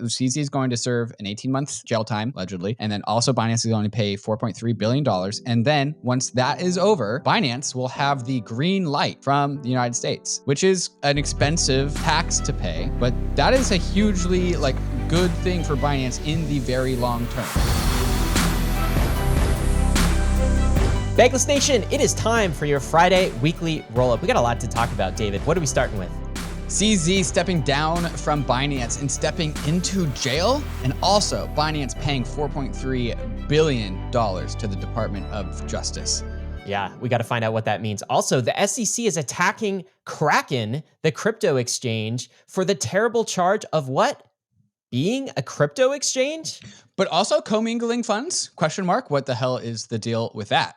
CZ is going to serve an 18-month jail time, allegedly. And then also Binance is going to pay $4.3 billion. And then once that is over, Binance will have the green light from the United States, which is an expensive tax to pay. But that is a hugely good thing for Binance in the very long term. Bankless Nation, it is time for your Friday weekly roll-up. We got a lot to talk about, David. What are we starting with? CZ stepping down from Binance and stepping into jail, and also Binance paying $4.3 billion to the Department of Justice. Yeah, we got to find out what that means. Also, the SEC is attacking Kraken, the crypto exchange, for the terrible charge of what? Being a crypto exchange? But also commingling funds? Question mark. What the hell is the deal with that?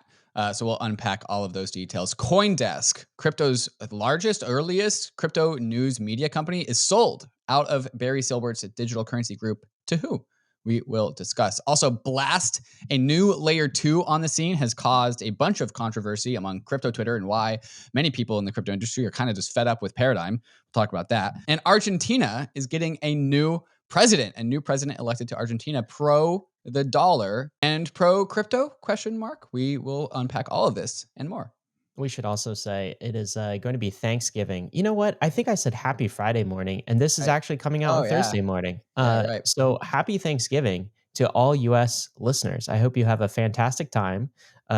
So we'll unpack all of those details. Coindesk, crypto's largest, earliest crypto news media company, is sold out of Barry Silbert's digital currency group to who? We will discuss. Also, Blast, a new layer 2 on the scene, has caused a bunch of controversy among crypto Twitter and why many people in the crypto industry are kind of just fed up with Paradigm. We'll talk about that. And Argentina is getting a new president elected to Argentina, pro the dollar and pro crypto, question mark. We will unpack all of this and more. We should also say it is going to be Thanksgiving. You know what? I think I said happy Friday morning, and this is actually coming out on Thursday morning. Right. So happy Thanksgiving to all U.S. listeners. I hope you have a fantastic time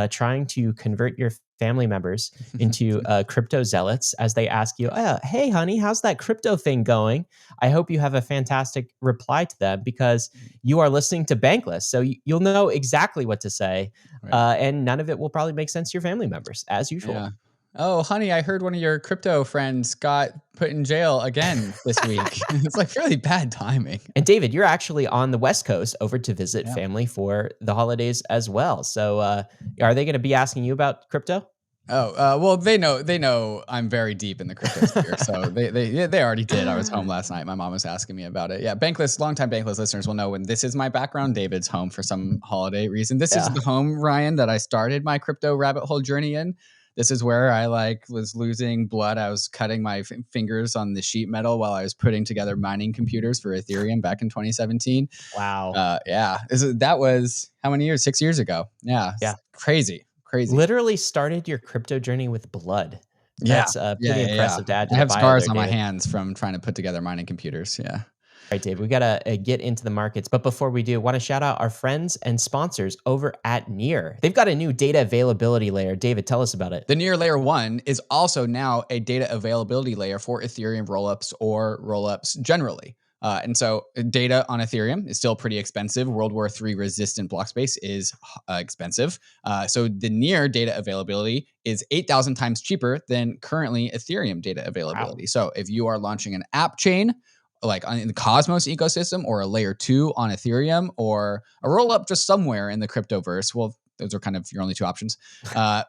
trying to convert your family members into crypto zealots as they ask you, hey, honey, how's that crypto thing going? I hope you have a fantastic reply to them because you are listening to Bankless. So you'll know exactly what to say. Right. And none of it will probably make sense to your family members, as usual. Yeah. Oh, honey, I heard one of your crypto friends got put in jail again this week. It's really bad timing. And David, you're actually on the West Coast over to visit family for the holidays as well. So are they going to be asking you about crypto? Oh, well, they know I'm very deep in the crypto sphere. So they already did. I was home last night. My mom was asking me about it. Yeah. Longtime Bankless listeners will know when this is my background. David's home for some holiday reason. This is the home, Ryan, that I started my crypto rabbit hole journey in. This is where I was losing blood. I was cutting my fingers on the sheet metal while I was putting together mining computers for Ethereum back in 2017. Wow. Yeah. That was how many years? 6 years ago. Yeah. Crazy. Literally started your crypto journey with blood. That's pretty impressive to add to I the have bio scars there, on my David. hands from trying to put together mining computers. Yeah. All right, Dave, we got to get into the markets. But before we do, want to shout out our friends and sponsors over at Near. They've got a new data availability layer. David, tell us about it. The Near Layer 1 is also now a data availability layer for Ethereum rollups or rollups generally. And so data on Ethereum is still pretty expensive. World War III resistant block space is expensive. So the Near data availability is 8,000 times cheaper than currently Ethereum data availability. Wow. So if you are launching an app chain, in the Cosmos ecosystem, or a layer 2 on Ethereum, or a rollup just somewhere in the cryptoverse, well, those are kind of your only two options.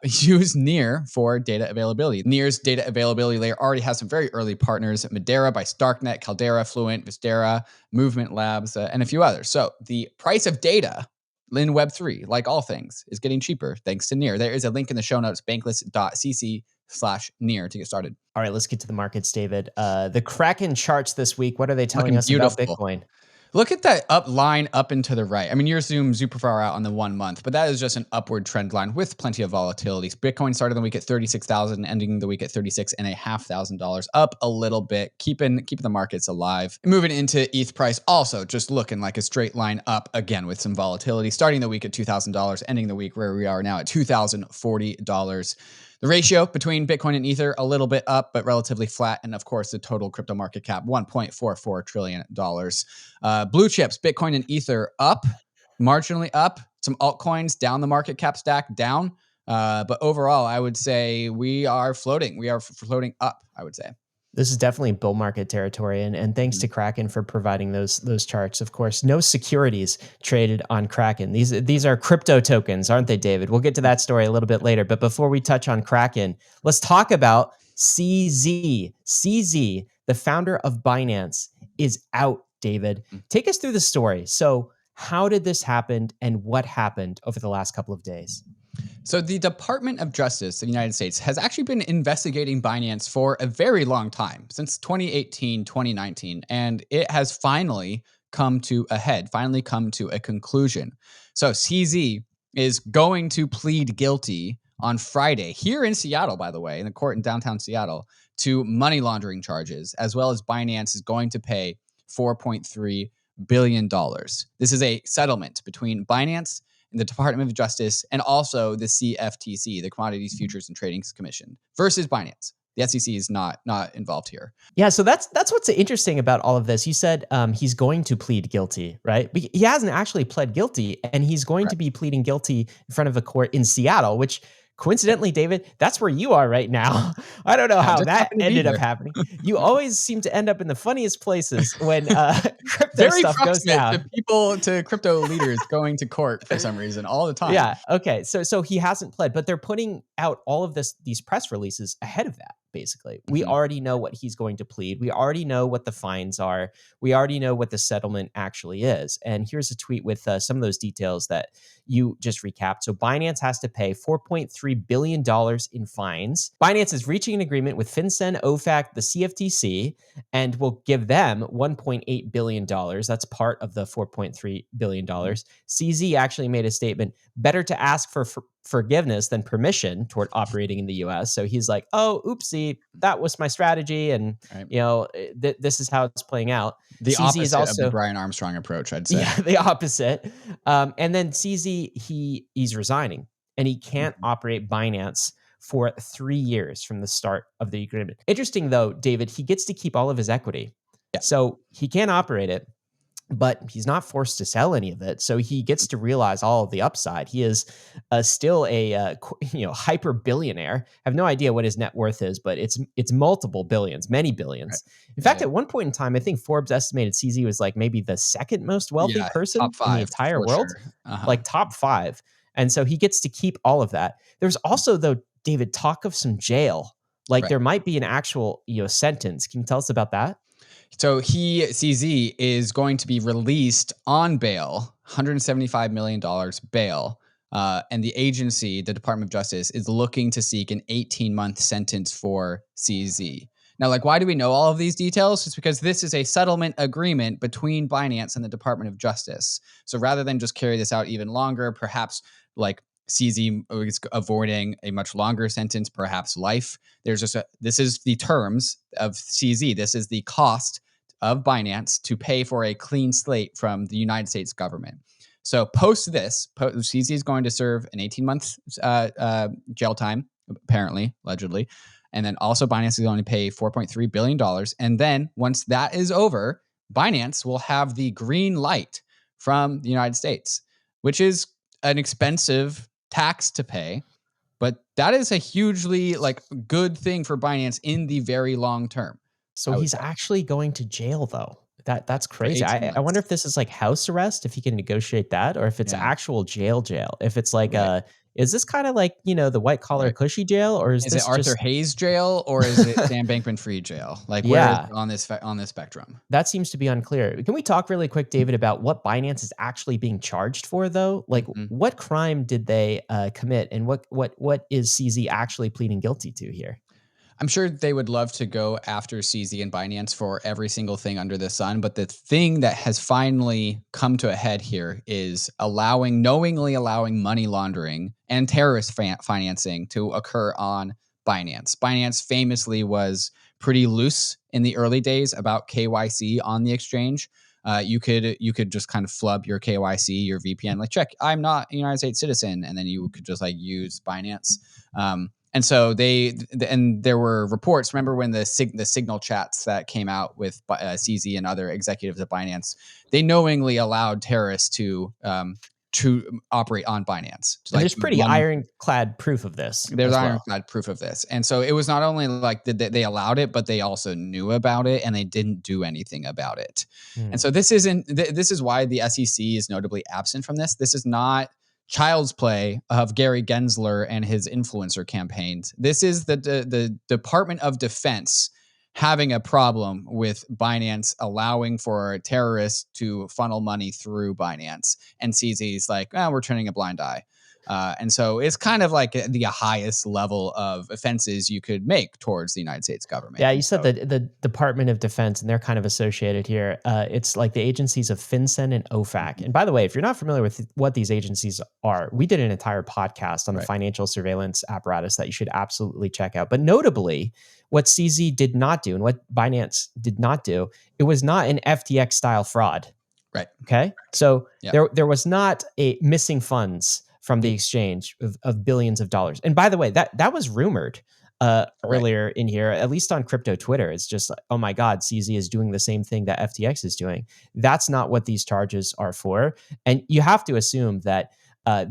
Use Near for data availability. Near's data availability layer already has some very early partners: Madeira by Starknet, Caldera, Fluent, Vistera, Movement Labs, and a few others. So the price of data in Web3, like all things, is getting cheaper thanks to Near. There is a link in the show notes, bankless.cc/Near, to get started. All right, let's get to the markets, David. The Kraken charts this week, what are they telling us about Bitcoin? Look at that line up and to the right. I mean, you're zoomed super far out on the 1 month, but that is just an upward trend line with plenty of volatility. Bitcoin started the week at $36,000, ending the week at $36,500, up a little bit, keeping the markets alive. Moving into ETH price, also just looking like a straight line up again with some volatility, starting the week at $2,000, ending the week where we are now at $2,040. The ratio between Bitcoin and Ether, a little bit up, but relatively flat. And of course, the total crypto market cap, $1.44 trillion. Blue chips, Bitcoin and Ether up, marginally up. Some altcoins down the market cap stack, down. But overall, I would say we are floating. We are floating up, I would say. This is definitely bull market territory, and thanks to Kraken for providing those charts. Of course, no securities traded on Kraken. These are crypto tokens, aren't they, David? We'll get to that story a little bit later. But before we touch on Kraken, let's talk about CZ. CZ, the founder of Binance, is out, David. Take us through the story. So how did this happen, and what happened over the last couple of days? So the Department of Justice of the United States has actually been investigating Binance for a very long time, since 2018, 2019, and it has finally come to a head, finally come to a conclusion. So CZ is going to plead guilty on Friday here in Seattle, by the way, in the court in downtown Seattle, to money laundering charges, as well as Binance is going to pay $4.3 billion. This is a settlement between Binance and the Department of Justice and also the CFTC, the Commodities Futures and Trading Commission, versus Binance. The SEC is not involved here. Yeah, so that's what's interesting about all of this. You said he's going to plead guilty, right? But he hasn't actually pled guilty, and he's going to be pleading guilty in front of a court in Seattle, which coincidentally, David, that's where you are right now. I don't know how that ended up happening. You always seem to end up in the funniest places when crypto Very stuff goes down. To crypto leaders going to court for some reason all the time. Yeah. Okay. So he hasn't pled, but they're putting out all of these press releases ahead of that. Basically, we already know what he's going to plead. We already know what the fines are. We already know what the settlement actually is. And here's a tweet with some of those details that you just recapped. So Binance has to pay $4.3 billion in fines. Binance is reaching an agreement with FinCEN, OFAC, the CFTC, and will give them $1.8 billion. That's part of the $4.3 billion. CZ actually made a statement, better to ask for forgiveness than permission toward operating in the US. So he's like, oh, oopsie, that was my strategy. And, this is how it's playing out. The CZ opposite is also, of the Brian Armstrong approach, I'd say. Yeah, the opposite. And then CZ, he's resigning and he can't operate Binance for 3 years from the start of the agreement. Interesting though, David, he gets to keep all of his equity. Yeah. So he can't operate it, but he's not forced to sell any of it. So he gets to realize all of the upside. He is still a hyper billionaire. I have no idea what his net worth is, but it's multiple billions, many billions. Right. In fact, at one point in time, I think Forbes estimated CZ was like maybe the second most wealthy person in the entire world, like top 5. And so he gets to keep all of that. There's also, though, David, talk of some jail. Like there might be an actual sentence. Can you tell us about that? So CZ is going to be released on bail, $175 million bail. And the agency, the Department of Justice, is looking to seek an 18-month sentence for CZ. Now, why do we know all of these details? It's because this is a settlement agreement between Binance and the Department of Justice. So rather than just carry this out even longer, perhaps CZ is avoiding a much longer sentence, perhaps life. This is the terms of CZ. This is the cost of Binance to pay for a clean slate from the United States government. So post this, CZ is going to serve an 18-month jail time, apparently, allegedly. And then also Binance is going to pay $4.3 billion. And then once that is over, Binance will have the green light from the United States, which is an expensive tax to pay, but that is a hugely good thing for Binance in the very long term. So he's actually going to jail though. That's crazy. I wonder if this is like house arrest, if he can negotiate that, or if it's actual jail. If it's is this kind of like, the white collar cushy jail, or is this it Arthur Hayes jail, or is it Sam Bankman-Fried jail? Where is it on this spectrum? That seems to be unclear. Can we talk really quick, David, about what Binance is actually being charged for, though? What crime did they commit, and what is CZ actually pleading guilty to here? I'm sure they would love to go after CZ and Binance for every single thing under the sun, but the thing that has finally come to a head here is knowingly allowing money laundering and terrorist financing to occur on Binance. Binance famously was pretty loose in the early days about KYC on the exchange. You could just kind of flub your KYC, your VPN, check, I'm not a United States citizen, and then you could just use Binance. And so there were reports. Remember when the Signal chats that came out with CZ and other executives at Binance, they knowingly allowed terrorists to operate on Binance. There's pretty ironclad proof of this. There's ironclad proof of this. And so it was not only they allowed it, but they also knew about it and they didn't do anything about it. And so this is why the SEC is notably absent from this. This is not child's play of Gary Gensler and his influencer campaigns. This is the Department of Defense having a problem with Binance allowing for terrorists to funnel money through Binance. And CZ's we're turning a blind eye. And so it's kind of like the highest level of offenses you could make towards the United States government. Yeah, you said the Department of Defense, and they're kind of associated here. It's like the agencies of FinCEN and OFAC. And by the way, if you're not familiar with what these agencies are, we did an entire podcast on the financial surveillance apparatus that you should absolutely check out. But notably, what CZ did not do and what Binance did not do, it was not an FTX style fraud. Right. Okay. So there was not a missing funds from the exchange of billions of dollars. And by the way, that was rumored earlier in here, at least on crypto Twitter. It's just like, oh my God, CZ is doing the same thing that FTX is doing. That's not what these charges are for. And you have to assume that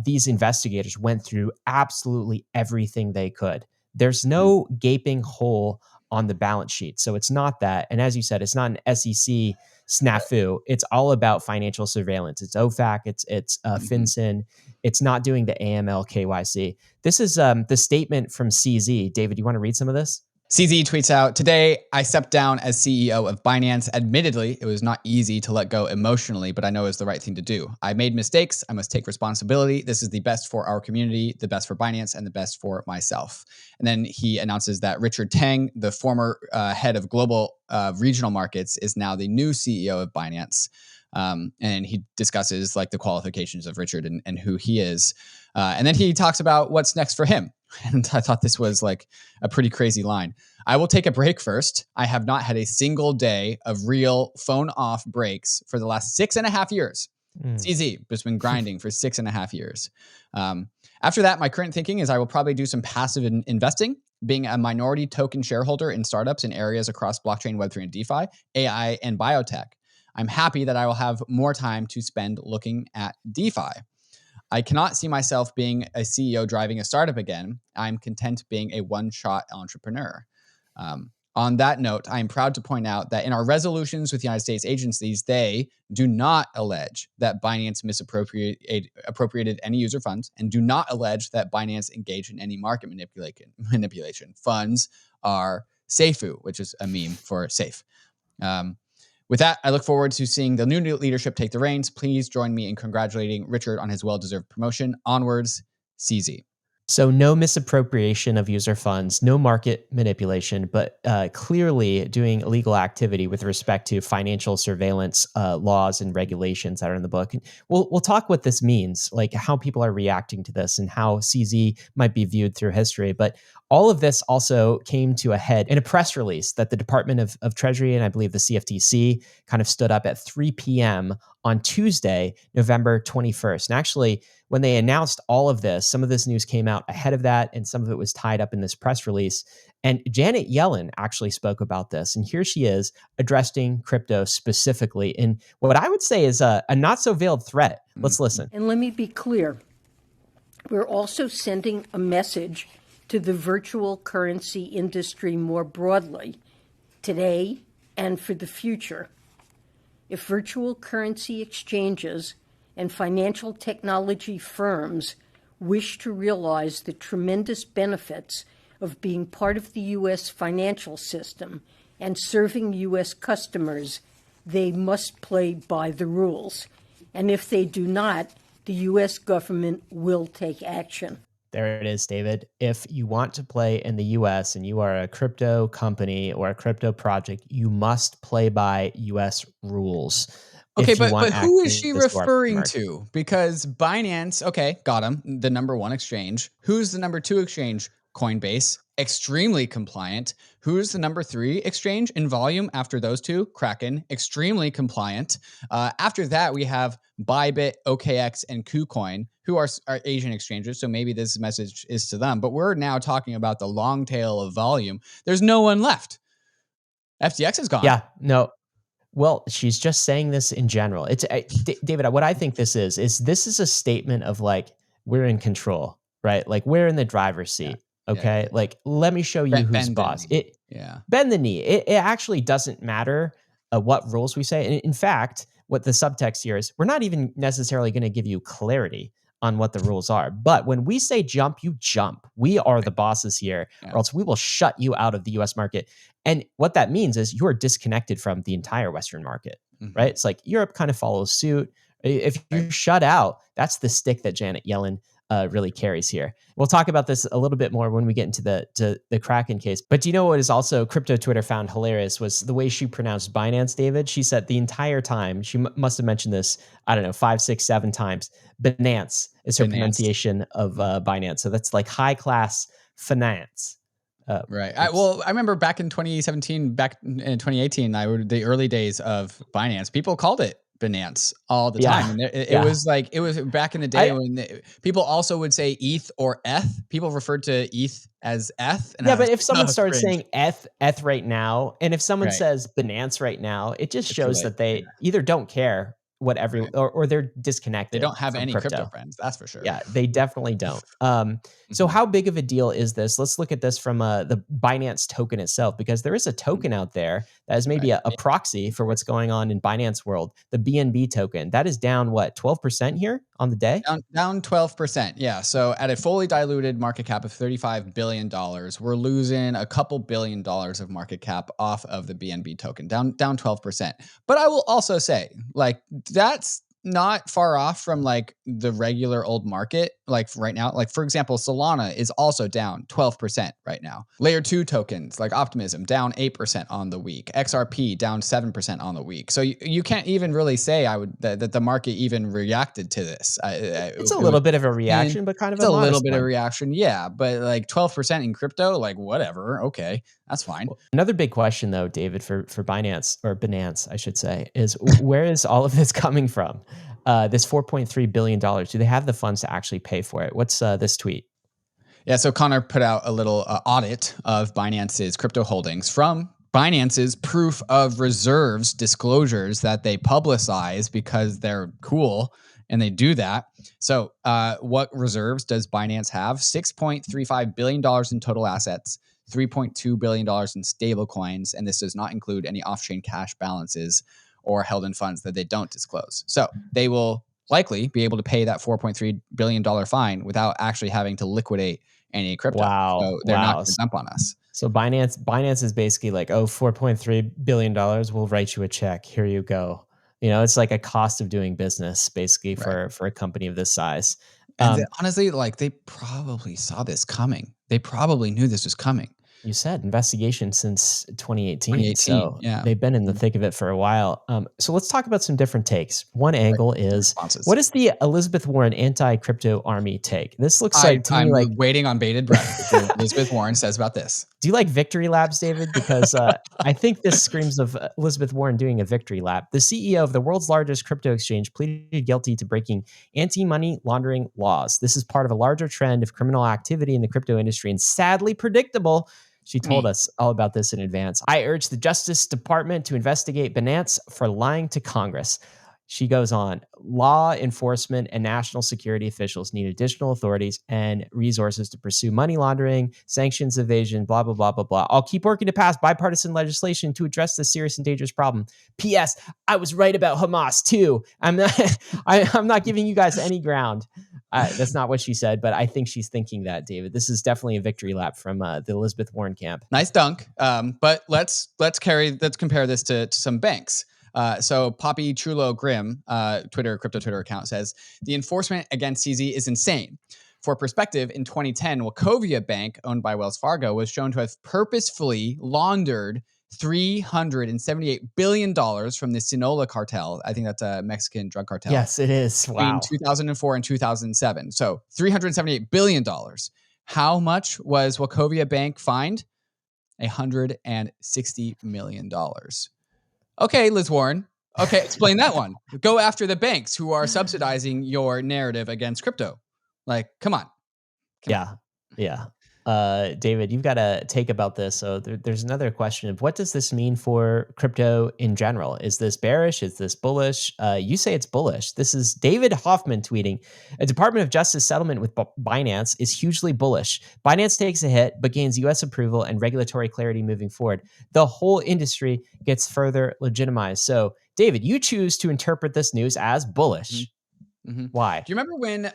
these investigators went through absolutely everything they could. There's no gaping hole on the balance sheet. So it's not that. And as you said, it's not an SEC snafu. It's all about financial surveillance. It's OFAC, it's FinCEN. It's not doing the AML KYC. This is the statement from CZ. David, you want to read some of this? CZ tweets out, "Today, I stepped down as CEO of Binance. Admittedly, it was not easy to let go emotionally, but I know it's the right thing to do. I made mistakes. I must take responsibility. This is the best for our community, the best for Binance, and the best for myself." And then he announces that Richard Tang, the former head of global regional markets, is now the new CEO of Binance. And he discusses like the qualifications of Richard and who he is. And then he talks about what's next for him. And I thought this was like a pretty crazy line. "I will take a break first. I have not had a single day of real phone off breaks for the last 6.5 years. It's easy, but it's been grinding for 6.5 years. After that, my current thinking is I will probably do some passive investing, being a minority token shareholder in startups in areas across blockchain, Web3, and DeFi, AI, and biotech. I'm happy that I will have more time to spend looking at DeFi. I cannot see myself being a CEO driving a startup again. I'm content being a one-shot entrepreneur." On that note, I am proud to point out that in our resolutions with United States agencies, they do not allege that Binance misappropriated any user funds and do not allege that Binance engaged in any market manipulation. Funds are SAFU, which is a meme for safe. With that, I look forward to seeing the new leadership take the reins. Please join me in congratulating Richard on his well-deserved promotion. Onwards, CZ. So no misappropriation of user funds, no market manipulation, but clearly doing illegal activity with respect to financial surveillance laws and regulations that are in the book. We'll talk what this means, like how people are reacting to this and how CZ might be viewed through history. But all of this also came to a head in a press release that the Department of Treasury and I believe the CFTC kind of stood up at 3 p.m. on Tuesday, November 21st. And actually, when they announced all of this, some of this news came out ahead of that, and some of it was tied up in this press release. And Janet Yellen actually spoke about this. And here she is addressing crypto specifically in what I would say is a not so veiled threat. Let's listen. And let me be clear. We're also sending a message to the virtual currency industry more broadly today and for the future. If virtual currency exchanges and financial technology firms wish to realize the tremendous benefits of being part of the U.S. financial system and serving U.S. customers, they must play by the rules. And if they do not, the U.S. government will take action. There it is, David. If you want to play in the US and you are a crypto company or a crypto project, you must play by US rules. Okay, but who is she referring to? Because Binance, okay, got him, the number one exchange. Who's the number two exchange? Coinbase, extremely compliant. Who's the number three exchange in volume after those two? Kraken, extremely compliant. After that, we have Bybit, OKX, and KuCoin, who are Asian exchanges, so maybe this message is to them. But we're now talking about the long tail of volume. There's no one left. FTX is gone. Yeah, no. Well, she's just saying this in general. It's David, what I think this is this is a statement of like, we're in control, right? Like we're in the driver's seat. Yeah. Okay. Yeah. Like, let me show you who's boss. Bend the knee. It actually doesn't matter what rules we say. And in fact, what the subtext here is, we're not even necessarily going to give you clarity on what the rules are. But when we say jump, you jump. We are the bosses here, or else we will shut you out of the US market. And what that means is you are disconnected from the entire Western market, right? It's like Europe kind of follows suit. If you're shut out, that's the stick that Janet Yellen really carries here. We'll talk about this a little bit more when we get into the Kraken case. But do you know what is also crypto Twitter found hilarious was the way she pronounced Binance, David? She said the entire time, she must have mentioned this, I don't know, 5, 6, 7 times. Binance is her Binance. pronunciation of Binance. So that's like high class finance. Right. I remember back in 2017, back in 2018, the early days of Binance, people called it Binance all the time. And it was like, it was back in the day when people also would say ETH or ETH. People referred to ETH as ETH. And but if someone starts saying ETH right now, and if someone Right. says Binance right now, it just shows that they Yeah. either don't care what everyone, or they're disconnected. They don't have from any crypto friends. That's for sure. Yeah, they definitely don't. So how big of a deal is this? Let's look at this from the Binance token itself, because there is a token out there that is maybe a proxy for what's going on in Binance world. The BNB token, that is down, what, 12% here on the day? Down 12%. Yeah. So at a fully diluted market cap of $35 billion, we're losing a couple $1 billion of market cap off of the BNB token, down 12%. But I will also say, like, that's not far off from like the regular old market. Like right now, like for example, Solana is also down 12% right now. Layer 2 tokens like Optimism down 8% on the week. XRP down 7% on the week. So you can't even really say that the market even reacted to this. It's a little bit of a reaction, but kind of a little bit of a reaction. Yeah. But like 12% in crypto, like whatever. Okay. That's fine. Another big question though, David, for Binance, or Binance, I should say, is where is all of this coming from? This $4.3 billion, do they have the funds to actually pay for it? What's this tweet? Yeah, so Connor put out a little audit of Binance's crypto holdings from Binance's proof of reserves disclosures that they publicize because they're cool and they do that. So what reserves does Binance have? $6.35 billion in total assets, $3.2 billion in stable coins, and this does not include any off-chain cash balances or held in funds that they don't disclose. So they will likely be able to pay that $4.3 billion fine without actually having to liquidate any crypto. Wow. So they're not going to dump on us. So Binance is basically like, oh, $4.3 billion, we'll write you a check. Here you go. You know, it's like a cost of doing business basically for a company of this size. And honestly, like they probably saw this coming. They probably knew this was coming. You said investigation since 2018. So they've been in the thick of it for a while. So let's talk about some different takes. One angle is, what is the Elizabeth Warren anti-crypto army take? This looks like to me like waiting on bated breath what Elizabeth Warren says about this. Do you like victory laps, David? Because I think this screams of Elizabeth Warren doing a victory lap. The CEO of the world's largest crypto exchange pleaded guilty to breaking anti-money laundering laws. This is part of a larger trend of criminal activity in the crypto industry and sadly predictable. She told us all about this in advance. I urge the Justice Department to investigate Binance for lying to Congress. She goes on, law enforcement and national security officials need additional authorities and resources to pursue money laundering, sanctions evasion, blah, blah, blah, blah, blah. I'll keep working to pass bipartisan legislation to address this serious and dangerous problem. P.S. I was right about Hamas too. I'm not giving you guys any ground. That's not what she said, but I think she's thinking that, David. This is definitely a victory lap from the Elizabeth Warren camp. Nice dunk. But let's compare this to some banks. So Poppy Chulo Grimm, crypto Twitter account says, the enforcement against CZ is insane. For perspective, in 2010, Wachovia Bank, owned by Wells Fargo, was shown to have purposefully laundered $378 billion from the Sinaloa cartel. I think that's a Mexican drug cartel. Yes, it is. Wow. Between 2004 and 2007. So $378 billion. How much was Wachovia Bank fined? $160 million. Okay, Liz Warren. Okay, explain that one. Go after the banks who are subsidizing your narrative against crypto. Like, come on. Yeah. David, you've got a take about this. So there's another question of what does this mean for crypto in general? Is this bearish? Is this bullish? You say it's bullish. This is David Hoffman tweeting, a Department of Justice settlement with Binance is hugely bullish. Binance takes a hit, but gains U.S. approval and regulatory clarity moving forward. The whole industry gets further legitimized. So, David, you choose to interpret this news as bullish. Mm-hmm. Why? Do you remember when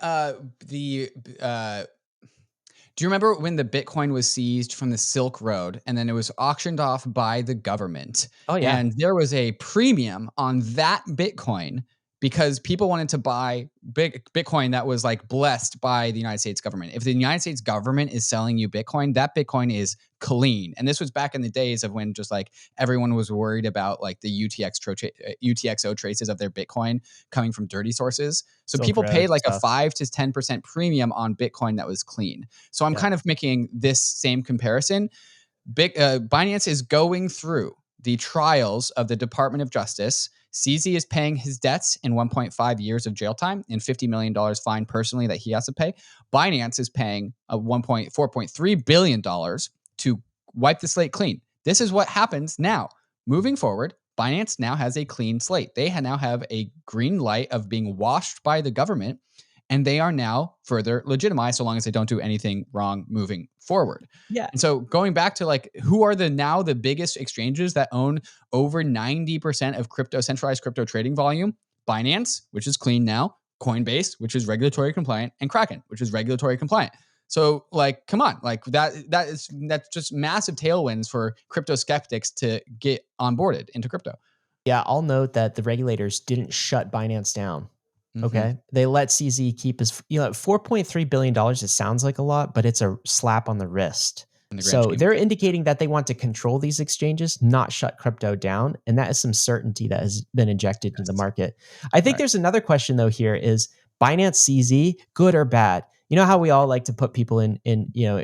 Do you remember when the Bitcoin was seized from the Silk Road and then it was auctioned off by the government? Oh, yeah. And there was a premium on that Bitcoin because people wanted to buy Bitcoin that was like blessed by the United States government. If the United States government is selling you Bitcoin, that Bitcoin is clean. And this was back in the days of when just like everyone was worried about like the UTXO traces of their Bitcoin coming from dirty sources. So Silk people Road paid like stuff. a 5 to 10% premium on Bitcoin that was clean. So I'm kind of making this same comparison. Binance is going through the trials of the Department of Justice. CZ is paying his debts in 1.5 years of jail time and $50 million fine personally that he has to pay. Binance is paying a $4.3 billion to wipe the slate clean. This is what happens now. Moving forward, Binance now has a clean slate. They now have a green light of being washed by the government, and they are now further legitimized so long as they don't do anything wrong moving forward. Yeah. And so going back to like, who are the biggest exchanges that own over 90% of centralized crypto trading volume? Binance, which is clean now, Coinbase, which is regulatory compliant, and Kraken, which is regulatory compliant. So like, come on, like that's just massive tailwinds for crypto skeptics to get onboarded into crypto. Yeah, I'll note that the regulators didn't shut Binance down. Okay. They let CZ keep his, $4.3 billion. It sounds like a lot, but it's a slap on the wrist. So they're indicating that they want to control these exchanges, not shut crypto down. And that is some certainty that has been injected into the market. I think there's another question though here is Binance CZ, good or bad? You know how we all like to put people in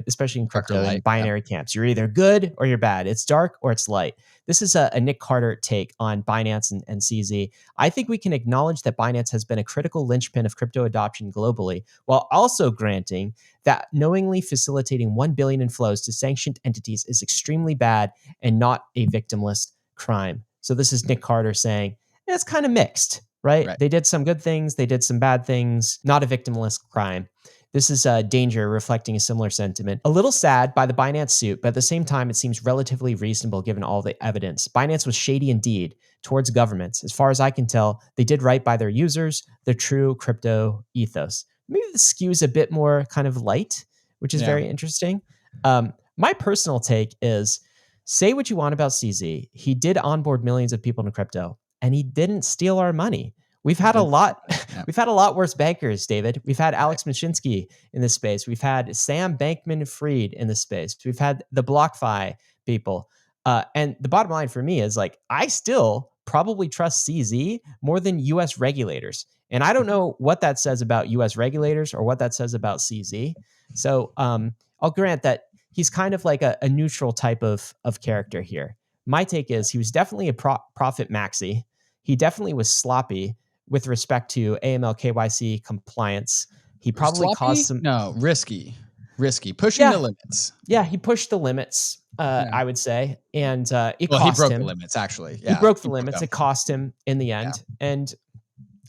especially in crypto, in binary camps. You're either good or you're bad. It's dark or it's light. This is a Nick Carter take on Binance and CZ. I think we can acknowledge that Binance has been a critical linchpin of crypto adoption globally, while also granting that knowingly facilitating 1 billion in flows to sanctioned entities is extremely bad and not a victimless crime. So this is Nick Carter saying it's kind of mixed, right? They did some good things, they did some bad things, not a victimless crime. This is Danger reflecting a similar sentiment. A little sad by the Binance suit, but at the same time, it seems relatively reasonable given all the evidence. Binance was shady indeed towards governments. As far as I can tell, they did right by their users, their true crypto ethos. Maybe the skews a bit more kind of light, which is very interesting. My personal take is, say what you want about CZ. He did onboard millions of people into crypto, and he didn't steal our money. We've had a lot. We've had a lot worse bankers, David. We've had Alex Mashinsky in this space. We've had Sam Bankman-Fried in this space. We've had the BlockFi people. And the bottom line for me is like, I still probably trust CZ more than U.S. regulators. And I don't know what that says about U.S. regulators or what that says about CZ. So I'll grant that he's kind of like a neutral type of character here. My take is he was definitely a profit maxi. He definitely was sloppy with respect to AML KYC compliance. He probably caused some... No, risky, pushing the limits. Yeah, he pushed the limits, I would say. And it cost him. He broke the limits, actually. Yeah, he broke the limits. It cost him in the end. Yeah.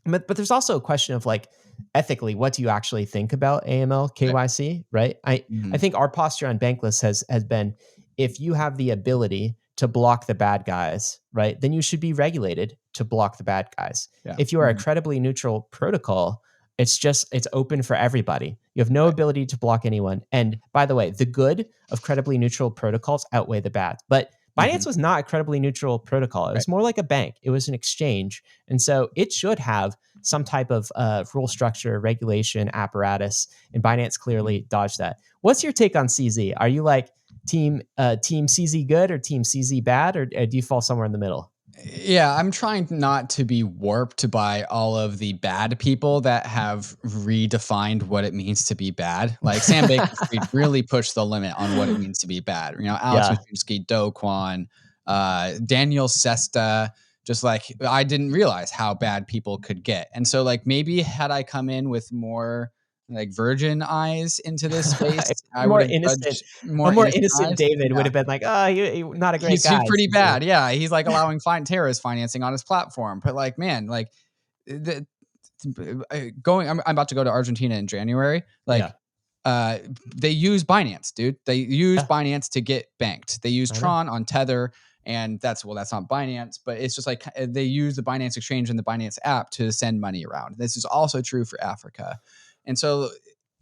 But there's also a question of like, ethically, what do you actually think about AML KYC, right? I think our posture on Bankless has been, if you have the ability to block the bad guys, right, then you should be regulated to block the bad guys. Yeah. If you are a credibly neutral protocol, it's open for everybody. You have no ability to block anyone. And by the way, the good of credibly neutral protocols outweigh the bad. But Binance was not a credibly neutral protocol. It was more like a bank. It was an exchange. And so it should have some type of rule structure, regulation, apparatus. And Binance clearly dodged that. What's your take on CZ? Are you like team CZ good or team CZ bad, or do you fall somewhere in the middle? Yeah, I'm trying not to be warped by all of the bad people that have redefined what it means to be bad. Like Sam Bankman-Fried really pushed the limit on what it means to be bad. Alex Mashinsky, Do Kwon, Daniel Sesta, just like I didn't realize how bad people could get. And so like maybe had I come in with more like virgin eyes into this space, I would have judged more innocent David would have been like, oh, you're not a great guy. He's pretty bad. Yeah. He's like allowing terrorist financing on his platform. But like, man, like I'm about to go to Argentina in January. Like they use Binance, dude. They use Binance to get banked. They use Tron on Tether. And that's not Binance, but it's just like they use the Binance exchange and the Binance app to send money around. This is also true for Africa. And so,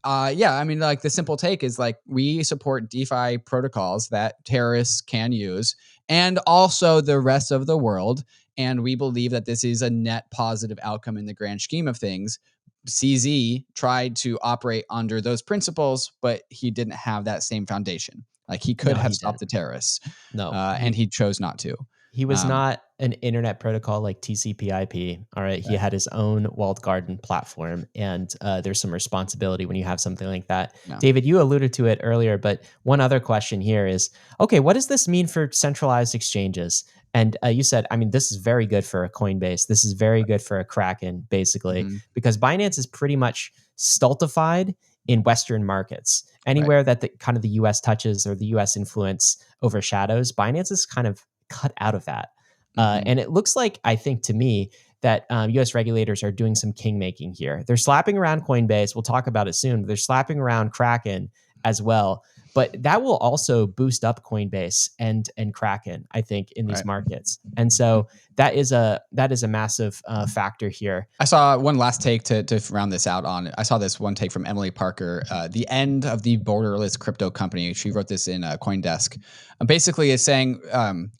I mean, like the simple take is like we support DeFi protocols that terrorists can use, and also the rest of the world. And we believe that this is a net positive outcome in the grand scheme of things. CZ tried to operate under those principles, but he didn't have that same foundation. Like he could have stopped the terrorists, and he chose not to. He was not an internet protocol like TCP/IP. All right, he had his own walled garden platform, and there's some responsibility when you have something like that. Yeah. David, you alluded to it earlier, but one other question here is, okay, what does this mean for centralized exchanges? And you said, I mean, this is very good for a Coinbase. This is very good for a Kraken, basically, because Binance is pretty much stultified in Western markets. Anywhere that the kind of the US touches or the US influence overshadows, Binance is kind of cut out of that. And it looks like, I think to me, that US regulators are doing some king-making here. They're slapping around Coinbase. We'll talk about it soon. They're slapping around Kraken as well. But that will also boost up Coinbase and Kraken, I think, in these markets. And so that is a massive factor here. I saw one last take to round this out on. I saw this one take from Emily Parker, the end of the borderless crypto company. She wrote this in Coindesk. Basically, is saying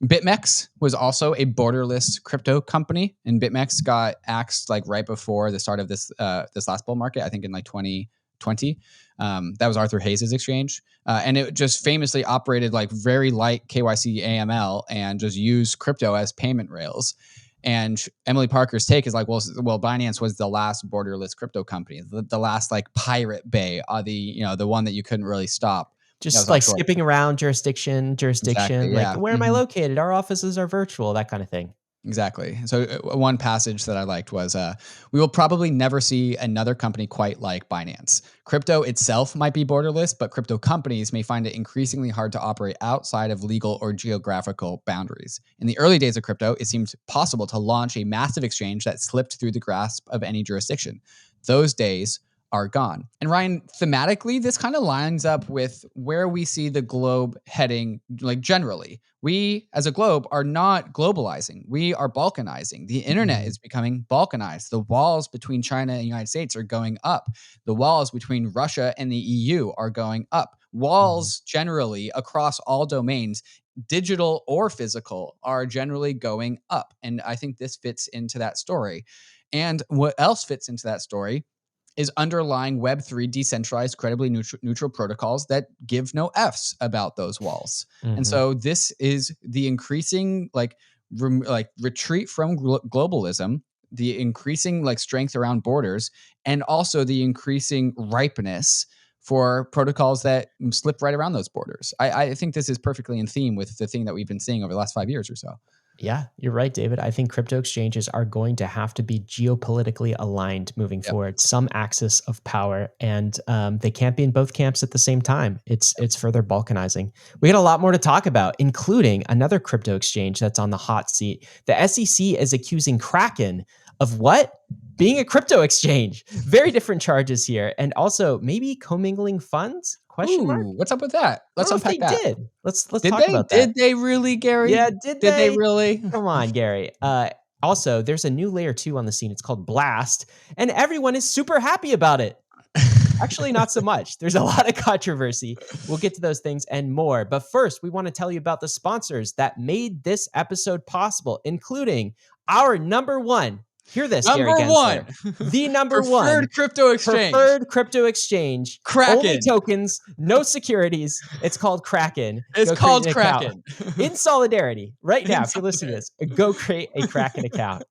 BitMEX was also a borderless crypto company, and BitMEX got axed like right before the start of this last bull market. I think in like 2020. That was Arthur Hayes' exchange. And it just famously operated like very light KYC AML and just used crypto as payment rails. And Emily Parker's take is like, well, Binance was the last borderless crypto company, the last like Pirate Bay, the one that you couldn't really stop. Just like skipping around jurisdiction, exactly, like where am I located? Our offices are virtual, that kind of thing. Exactly. So one passage that I liked was, we will probably never see another company quite like Binance. Crypto itself might be borderless, but crypto companies may find it increasingly hard to operate outside of legal or geographical boundaries. In the early days of crypto, it seemed possible to launch a massive exchange that slipped through the grasp of any jurisdiction. Those days are gone. And Ryan, thematically, this kind of lines up with where we see the globe heading, like generally. We, as a globe, are not globalizing. We are balkanizing. The internet is becoming balkanized. The walls between China and the United States are going up. The walls between Russia and the EU are going up. Walls generally across all domains, digital or physical, are generally going up. And I think this fits into that story. And what else fits into that story is underlying Web3 decentralized, credibly neutral protocols that give no Fs about those walls. And so this is the increasing retreat from globalism, the increasing strength around borders, and also the increasing ripeness for protocols that slip right around those borders. I think this is perfectly in theme with the thing that we've been seeing over the last 5 years or so. Yeah, you're right, David. I think crypto exchanges are going to have to be geopolitically aligned moving forward, some axis of power, and they can't be in both camps at the same time. It's further balkanizing. We got a lot more to talk about, including another crypto exchange that's on the hot seat. The SEC is accusing Kraken of what? Being a crypto exchange. Very different charges here. And also maybe commingling funds? Question mark? What's up with that? Let's unpack that. Did. Let's talk about that. Did they really, Gary? Yeah, did they really? Come on, Gary. Also, there's a new layer 2 on the scene. It's called Blast, and everyone is super happy about it. Actually, not so much. There's a lot of controversy. We'll get to those things and more. But first, we want to tell you about the sponsors that made this episode possible, including our number one. Hear this, Gary Gensler. The number one preferred crypto exchange. Kraken. Only tokens, no securities. It's called Kraken. It's called Kraken. In solidarity, right now, if you're listening to this, go create a Kraken account.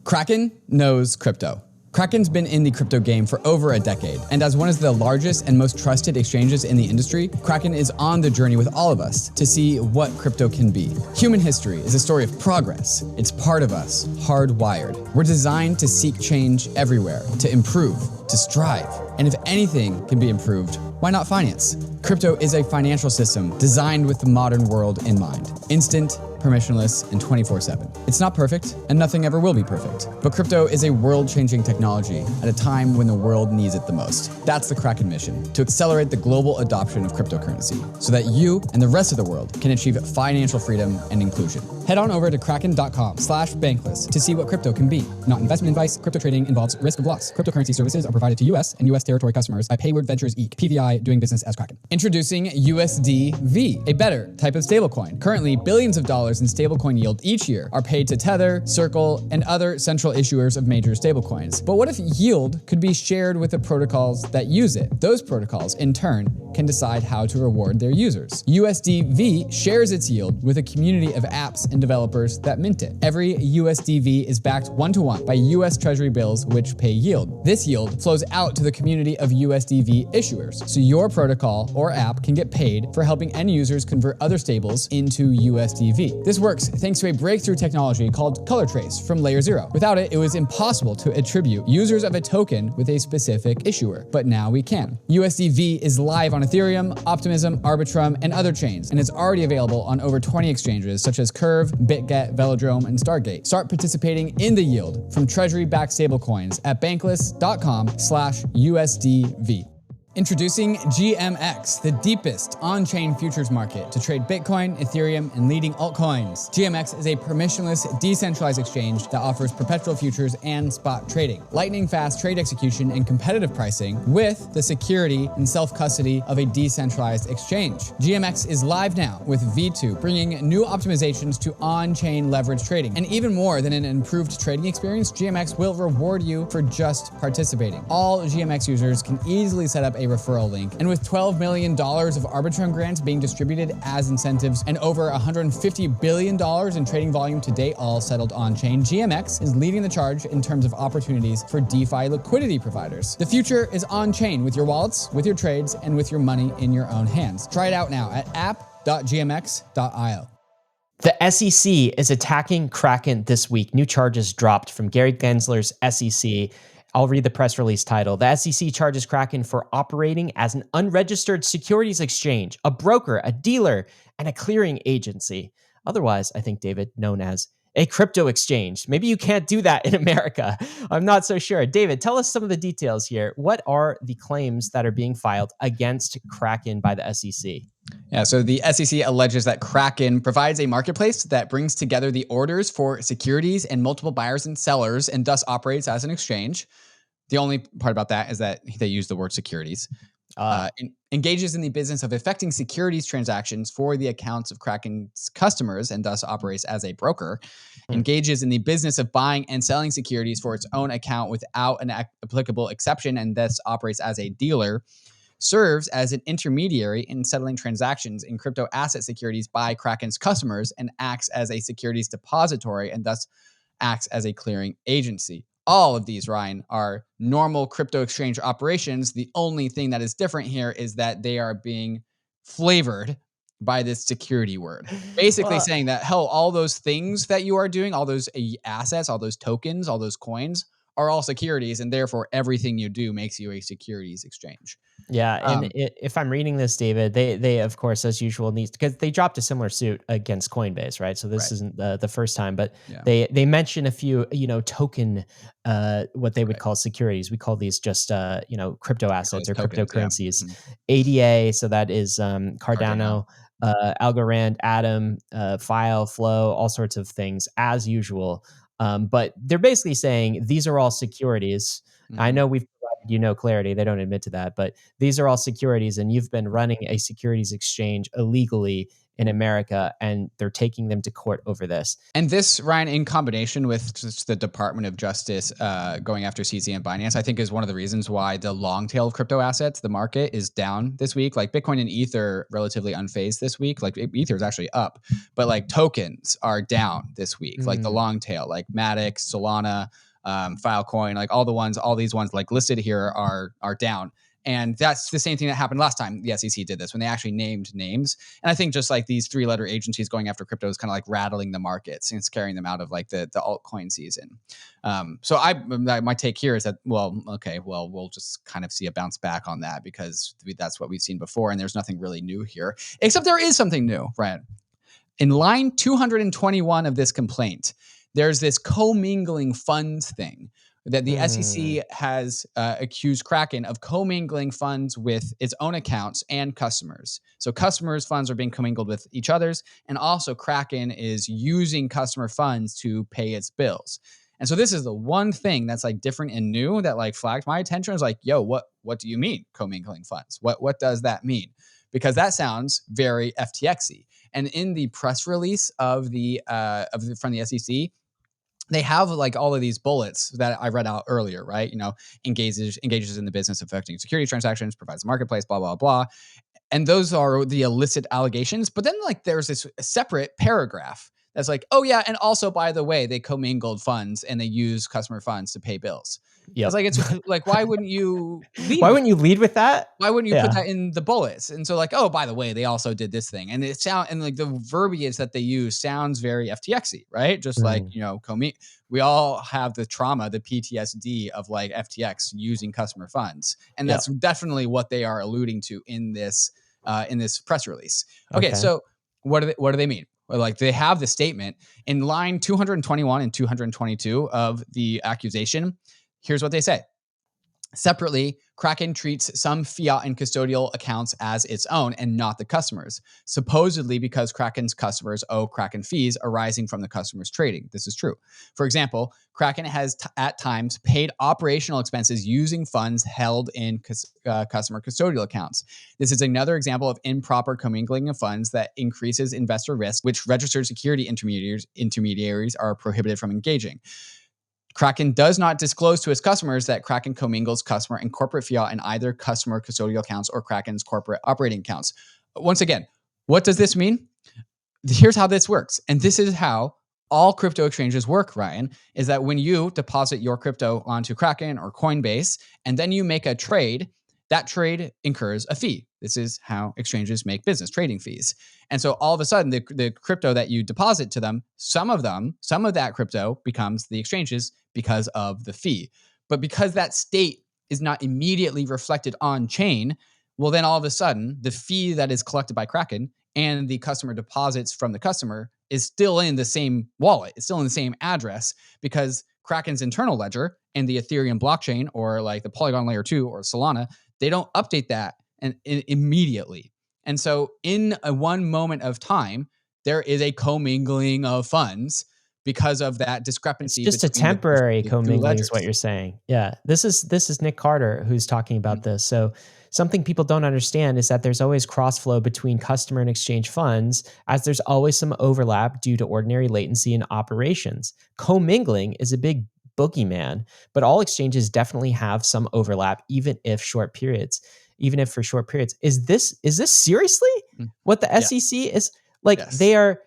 Kraken knows crypto. Kraken's been in the crypto game for over a decade, and as one of the largest and most trusted exchanges in the industry, Kraken is on the journey with all of us to see what crypto can be. Human history is a story of progress. It's part of us, hardwired. We're designed to seek change everywhere, to improve, to strive. And if anything can be improved, why not finance? Crypto is a financial system designed with the modern world in mind. Instant, permissionless, and 24/7. It's not perfect, and nothing ever will be perfect. But crypto is a world-changing technology at a time when the world needs it the most. That's the Kraken mission, to accelerate the global adoption of cryptocurrency, so that you and the rest of the world can achieve financial freedom and inclusion. Head on over to kraken.com/bankless to see what crypto can be. Not investment advice. Crypto trading involves risk of loss. Cryptocurrency services are provided to U.S. and U.S. territory customers by Payward Ventures Inc., PVI, doing business as Kraken. Introducing USDV, a better type of stablecoin. Currently, billions of dollars in stablecoin yield each year are paid to Tether, Circle, and other central issuers of major stablecoins. But what if yield could be shared with the protocols that use it? Those protocols, in turn, can decide how to reward their users. USDV shares its yield with a community of apps and developers that mint it. Every USDV is backed one-to-one by US Treasury bills which pay yield. This yield flows out to the community of USDV issuers, so your protocol or app can get paid for helping end users convert other stables into USDV. This works thanks to a breakthrough technology called color trace from Layer 0. Without it, it was impossible to attribute users of a token with a specific issuer, but now we can. USDV is live on Ethereum, Optimism, Arbitrum, and other chains, and it's already available on over 20 exchanges such as Curve, BitGet, Velodrome, and Stargate. Start participating in the yield from treasury-backed stablecoins at bankless.com/USDV. Introducing GMX, the deepest on-chain futures market to trade Bitcoin, Ethereum, and leading altcoins. GMX is a permissionless, decentralized exchange that offers perpetual futures and spot trading, lightning-fast trade execution and competitive pricing with the security and self-custody of a decentralized exchange. GMX is live now with V2, bringing new optimizations to on-chain leverage trading. And even more than an improved trading experience, GMX will reward you for just participating. All GMX users can easily set up a referral link. And with $12 million of Arbitrum grants being distributed as incentives and over $150 billion in trading volume to date, all settled on-chain, GMX is leading the charge in terms of opportunities for DeFi liquidity providers. The future is on-chain with your wallets, with your trades, and with your money in your own hands. Try it out now at app.gmx.io. The SEC is attacking Kraken this week. New charges dropped from Gary Gensler's SEC. I'll read the press release title. The SEC charges Kraken for operating as an unregistered securities exchange, a broker, a dealer, and a clearing agency. Otherwise, I think, David, known as a crypto exchange. Maybe you can't do that in America. I'm not so sure. David, tell us some of the details here. What are the claims that are being filed against Kraken by the SEC? Yeah, so the SEC alleges that Kraken provides a marketplace that brings together the orders for securities and multiple buyers and sellers and thus operates as an exchange. The only part about that is that they use the word securities. Engages in the business of effecting securities transactions for the accounts of Kraken's customers and thus operates as a broker. Engages in the business of buying and selling securities for its own account without an applicable exception and thus operates as a dealer. Serves as an intermediary in settling transactions in crypto asset securities by Kraken's customers and acts as a securities depository and thus acts as a clearing agency. All of these, Ryan, are normal crypto exchange operations. The only thing that is different here is that they are being flavored by this security word. Basically saying that, hell, all those things that you are doing, all those assets, all those tokens, all those coins are all securities, and therefore everything you do makes you a securities exchange. Yeah, and if I'm reading this, David, they of course, as usual, because they dropped a similar suit against Coinbase, right? So this isn't the first time, but they mention a few, token, what they would call securities. We call these just, crypto assets or tokens, cryptocurrencies. ADA, so that is Cardano, Algorand, Atom, File, Flow, all sorts of things as usual. But they're basically saying these are all securities. I know we've provided clarity. They don't admit to that, but these are all securities, and you've been running a securities exchange illegally in America, and they're taking them to court over this. And this, Ryan, in combination with just the Department of Justice going after CZ and Binance, I think is one of the reasons why the long tail of crypto assets, the market, is down this week. Like Bitcoin and Ether relatively unfazed this week. Like Ether is actually up, but like tokens are down this week. Like the long tail, like Matic, Solana, Filecoin, like all these ones like listed here are down. And that's the same thing that happened last time the SEC did this, when they actually named names. And I think just like these three-letter agencies going after crypto is kind of like rattling the markets and scaring them out of like the altcoin season. So my take here is that, we'll just kind of see a bounce back on that because that's what we've seen before. And there's nothing really new here, except there is something new, right? In line 221 of this complaint, there's this commingling funds thing. that the SEC has accused Kraken of commingling funds with its own accounts and customers. So customers' funds are being commingled with each other's, and also Kraken is using customer funds to pay its bills. And so this is the one thing that's like different and new that like flagged my attention. I was like, yo, what do you mean commingling funds? What does that mean? Because that sounds very FTX-y. And in the press release from the SEC, they have like all of these bullets that I read out earlier, right? Engages in the business of affecting security transactions, provides a marketplace, blah, blah, blah. And those are the illicit allegations. But then like there's this separate paragraph that's like, oh yeah, and also by the way, they commingled funds and they use customer funds to pay bills. Yeah, It's like, it's like, why wouldn't you lead why with wouldn't you lead with that? Why wouldn't you put that in the bullets? And so like, oh, by the way, they also did this thing. And like the verbiage that they use sounds very FTX-y, right? Just like, we all have the trauma, the PTSD of like FTX using customer funds. And that's definitely what they are alluding to in this press release. Okay. So what do they mean? Like they have the statement in line 221 and 222 of the accusation. Here's what they say. Separately, Kraken treats some fiat and custodial accounts as its own and not the customers, supposedly because Kraken's customers owe Kraken fees arising from the customers' trading. This is true. For example, Kraken has at times paid operational expenses using funds held in customer custodial accounts. This is another example of improper commingling of funds that increases investor risk, which registered security intermediaries are prohibited from engaging. Kraken does not disclose to its customers that Kraken commingles customer and corporate fiat in either customer custodial accounts or Kraken's corporate operating accounts. Once again, what does this mean? Here's how this works. And this is how all crypto exchanges work, Ryan, is that when you deposit your crypto onto Kraken or Coinbase, and then you make a trade, that trade incurs a fee. This is how exchanges make business, trading fees. And so all of a sudden, the crypto that you deposit to them, some of that crypto becomes the exchanges because of the fee. But because that state is not immediately reflected on chain, well, then all of a sudden, the fee that is collected by Kraken and the customer deposits from the customer is still in the same wallet. It's still in the same address because Kraken's internal ledger and the Ethereum blockchain or like the Polygon layer 2 or Solana, they don't update that immediately. And so in one moment of time, there is a commingling of funds because of that discrepancy. It's just a temporary commingling is what you're saying. Yeah. This is Nick Carter who's talking about this. So something people don't understand is that there's always cross-flow between customer and exchange funds, as there's always some overlap due to ordinary latency in operations. Commingling is a big boogeyman, but all exchanges definitely have some overlap, even if for short periods. Is this seriously what the SEC is like? Yes. They are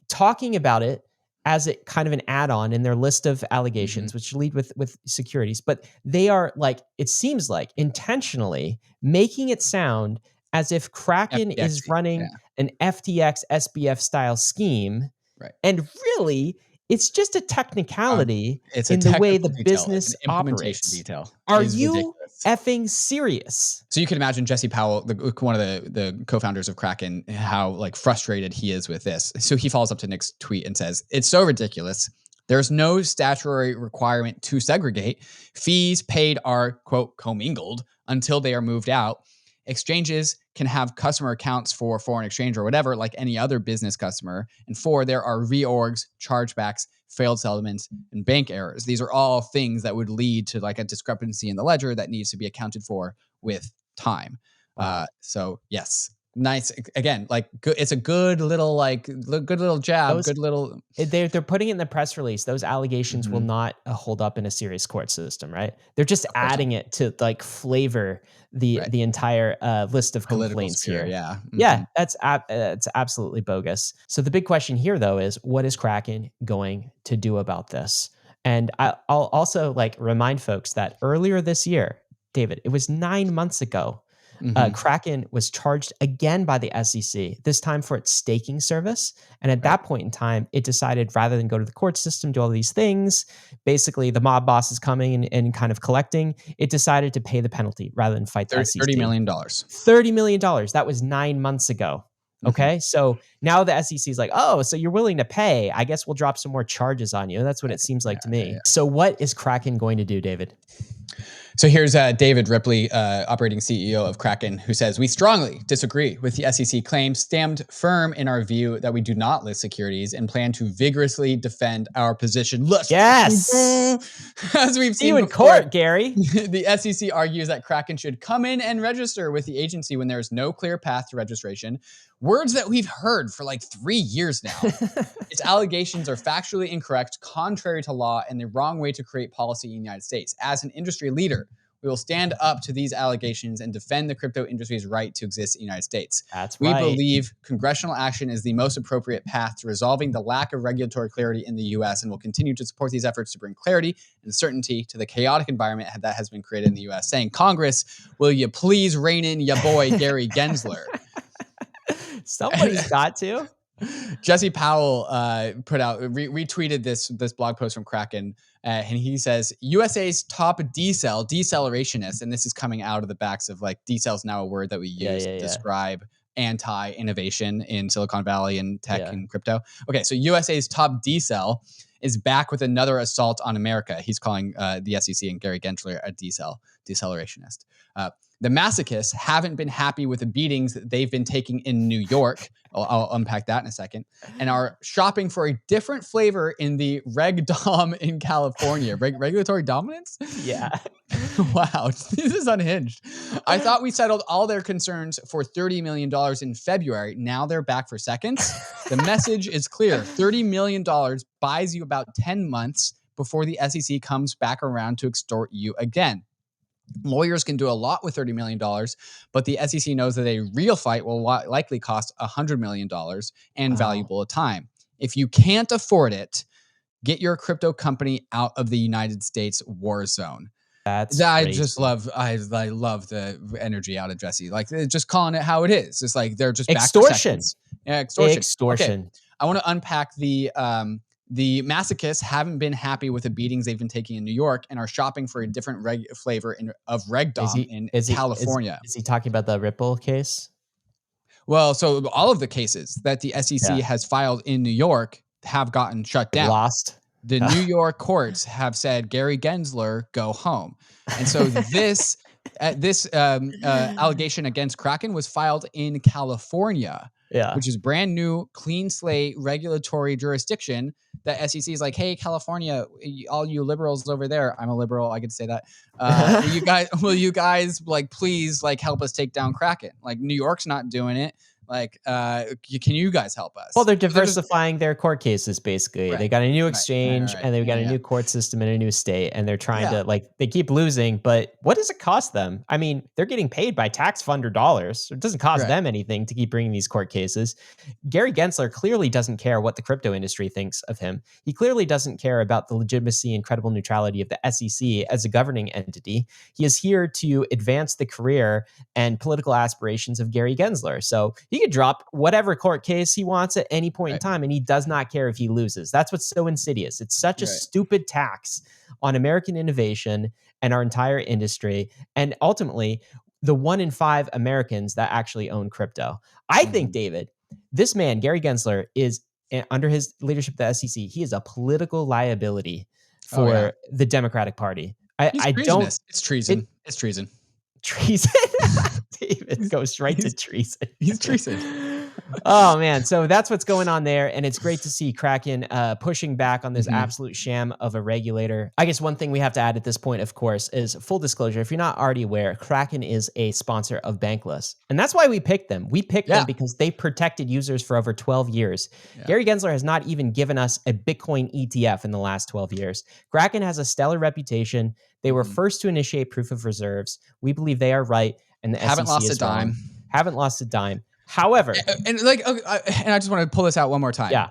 talking about it as a kind of an add-on in their list of allegations, which lead with securities, but they are like, it seems like intentionally making it sound as if Kraken is running an FTX SBF style scheme. Right. And really, it's just a technicality in the way the business operates. Detail. Are you effing serious? So you can imagine Jesse Powell, one of the co-founders of Kraken, how like frustrated he is with this. So he follows up to Nick's tweet and says, "It's so ridiculous. There's no statutory requirement to segregate. Fees paid are, quote, commingled until they are moved out. Exchanges can have customer accounts for foreign exchange or whatever, like any other business customer. And 4, there are reorgs, chargebacks, failed settlements, and bank errors. These are all things that would lead to like a discrepancy in the ledger that needs to be accounted for with time." So yes, nice. Again, like good, it's a good little jab. They're putting it in the press release. Those allegations will not hold up in a serious court system, right? They're just adding it to like flavor the entire list of complaints here. Yeah. Yeah, that's absolutely bogus. So the big question here, though, is what is Kraken going to do about this? And I'll also like remind folks that earlier this year, David, it was 9 months ago, Kraken was charged again by the SEC, this time for its staking service. And at that point in time, it decided rather than go to the court system, do all these things, basically the mob boss is coming and kind of collecting, it decided to pay the penalty rather than fight the SEC. $30 million. $30 million. That was 9 months ago. Okay. So now the SEC is like, oh, so you're willing to pay. I guess we'll drop some more charges on you. That's what it seems like to me. So what is Kraken going to do, David? So here's David Ripley, operating CEO of Kraken, who says, we strongly disagree with the SEC claims, stand firm in our view that we do not list securities and plan to vigorously defend our position. Yes. As we've See you seen in before, court, Gary. The SEC argues that Kraken should come in and register with the agency when there is no clear path to registration. Words that we've heard for like 3 years now. Its allegations are factually incorrect, contrary to law, and the wrong way to create policy in the United States. As an industry leader, we will stand up to these allegations and defend the crypto industry's right to exist in the United States. That's we right. believe congressional action is the most appropriate path to resolving the lack of regulatory clarity in the U.S. and will continue to support these efforts to bring clarity and certainty to the chaotic environment that has been created in the U.S. Saying, Congress, will you please rein in ya boy, Gary Gensler? Somebody's got to. Jesse Powell retweeted this blog post from Kraken, and he says USA's top decelerationist, and this is coming out of the backs of like decel is now a word that we use to describe anti-innovation in Silicon Valley and tech and crypto. Okay, so USA's top decel is back with another assault on America. He's calling the SEC and Gary Gensler a decelerationist. The masochists haven't been happy with the beatings that they've been taking in New York. I'll unpack that in a second. And are shopping for a different flavor in the reg dom in California. Regulatory dominance? Yeah. Wow, this is unhinged. I thought we settled all their concerns for $30 million in February. Now they're back for seconds. The message is clear. $30 million buys you about 10 months before the SEC comes back around to extort you again. Lawyers can do a lot with $30 million, but the SEC knows that a real fight will likely cost $100 million and valuable time. If you can't afford it, get your crypto company out of the United States war zone. I just love. I love the energy out of Jesse. Like just calling it how it is. It's like they're just extortion. Extortion. Okay. I want to unpack the masochists haven't been happy with the beatings they've been taking in New York and are shopping for a different flavor of regdom in California. Is he talking about the Ripple case? Well, so all of the cases that the SEC has filed in New York have gotten shut down. Lost. The New York courts have said, Gary Gensler, go home. And so this allegation against Kraken was filed in California, which is brand new, clean slate regulatory jurisdiction. The SEC is like, hey, California, all you liberals over there, I'm a liberal, I get to say that. Will you guys like please like help us take down Kraken? Like New York's not doing it. Like, can you guys help us? Well, they're diversifying their court cases, basically. Right. They got a new exchange and they've got a new court system in a new state, and they're trying to, like, they keep losing, but what does it cost them? I mean, they're getting paid by tax funder dollars. It doesn't cost them anything to keep bringing these court cases. Gary Gensler clearly doesn't care what the crypto industry thinks of him. He clearly doesn't care about the legitimacy and credible neutrality of the SEC as a governing entity. He is here to advance the career and political aspirations of Gary Gensler. So he could drop whatever court case he wants at any point in time, and he does not care if he loses. That's what's so insidious. It's such a stupid tax on American innovation and our entire industry, and ultimately the 1 in 5 Americans that actually own crypto. I think, David, this man, Gary Gensler, is, under his leadership at the SEC, he is a political liability for the Democratic Party. It's treason. It's treason. Treason. David goes right to treason. He's treason. Oh man, so that's what's going on there, and it's great to see Kraken pushing back on this absolute sham of a regulator. I guess one thing we have to add at this point, of course, is full disclosure. If you're not already aware, Kraken is a sponsor of Bankless, and that's why we picked them. We picked them because they protected users for over 12 years. Gary Gensler has not even given us a Bitcoin ETF in the last 12 years. Kraken has a stellar reputation. They were first to initiate proof of reserves. We believe they are right, and the haven't SEC lost is a dime. wrong. Haven't lost a dime. However, and I just want to pull this out one more time. Yeah.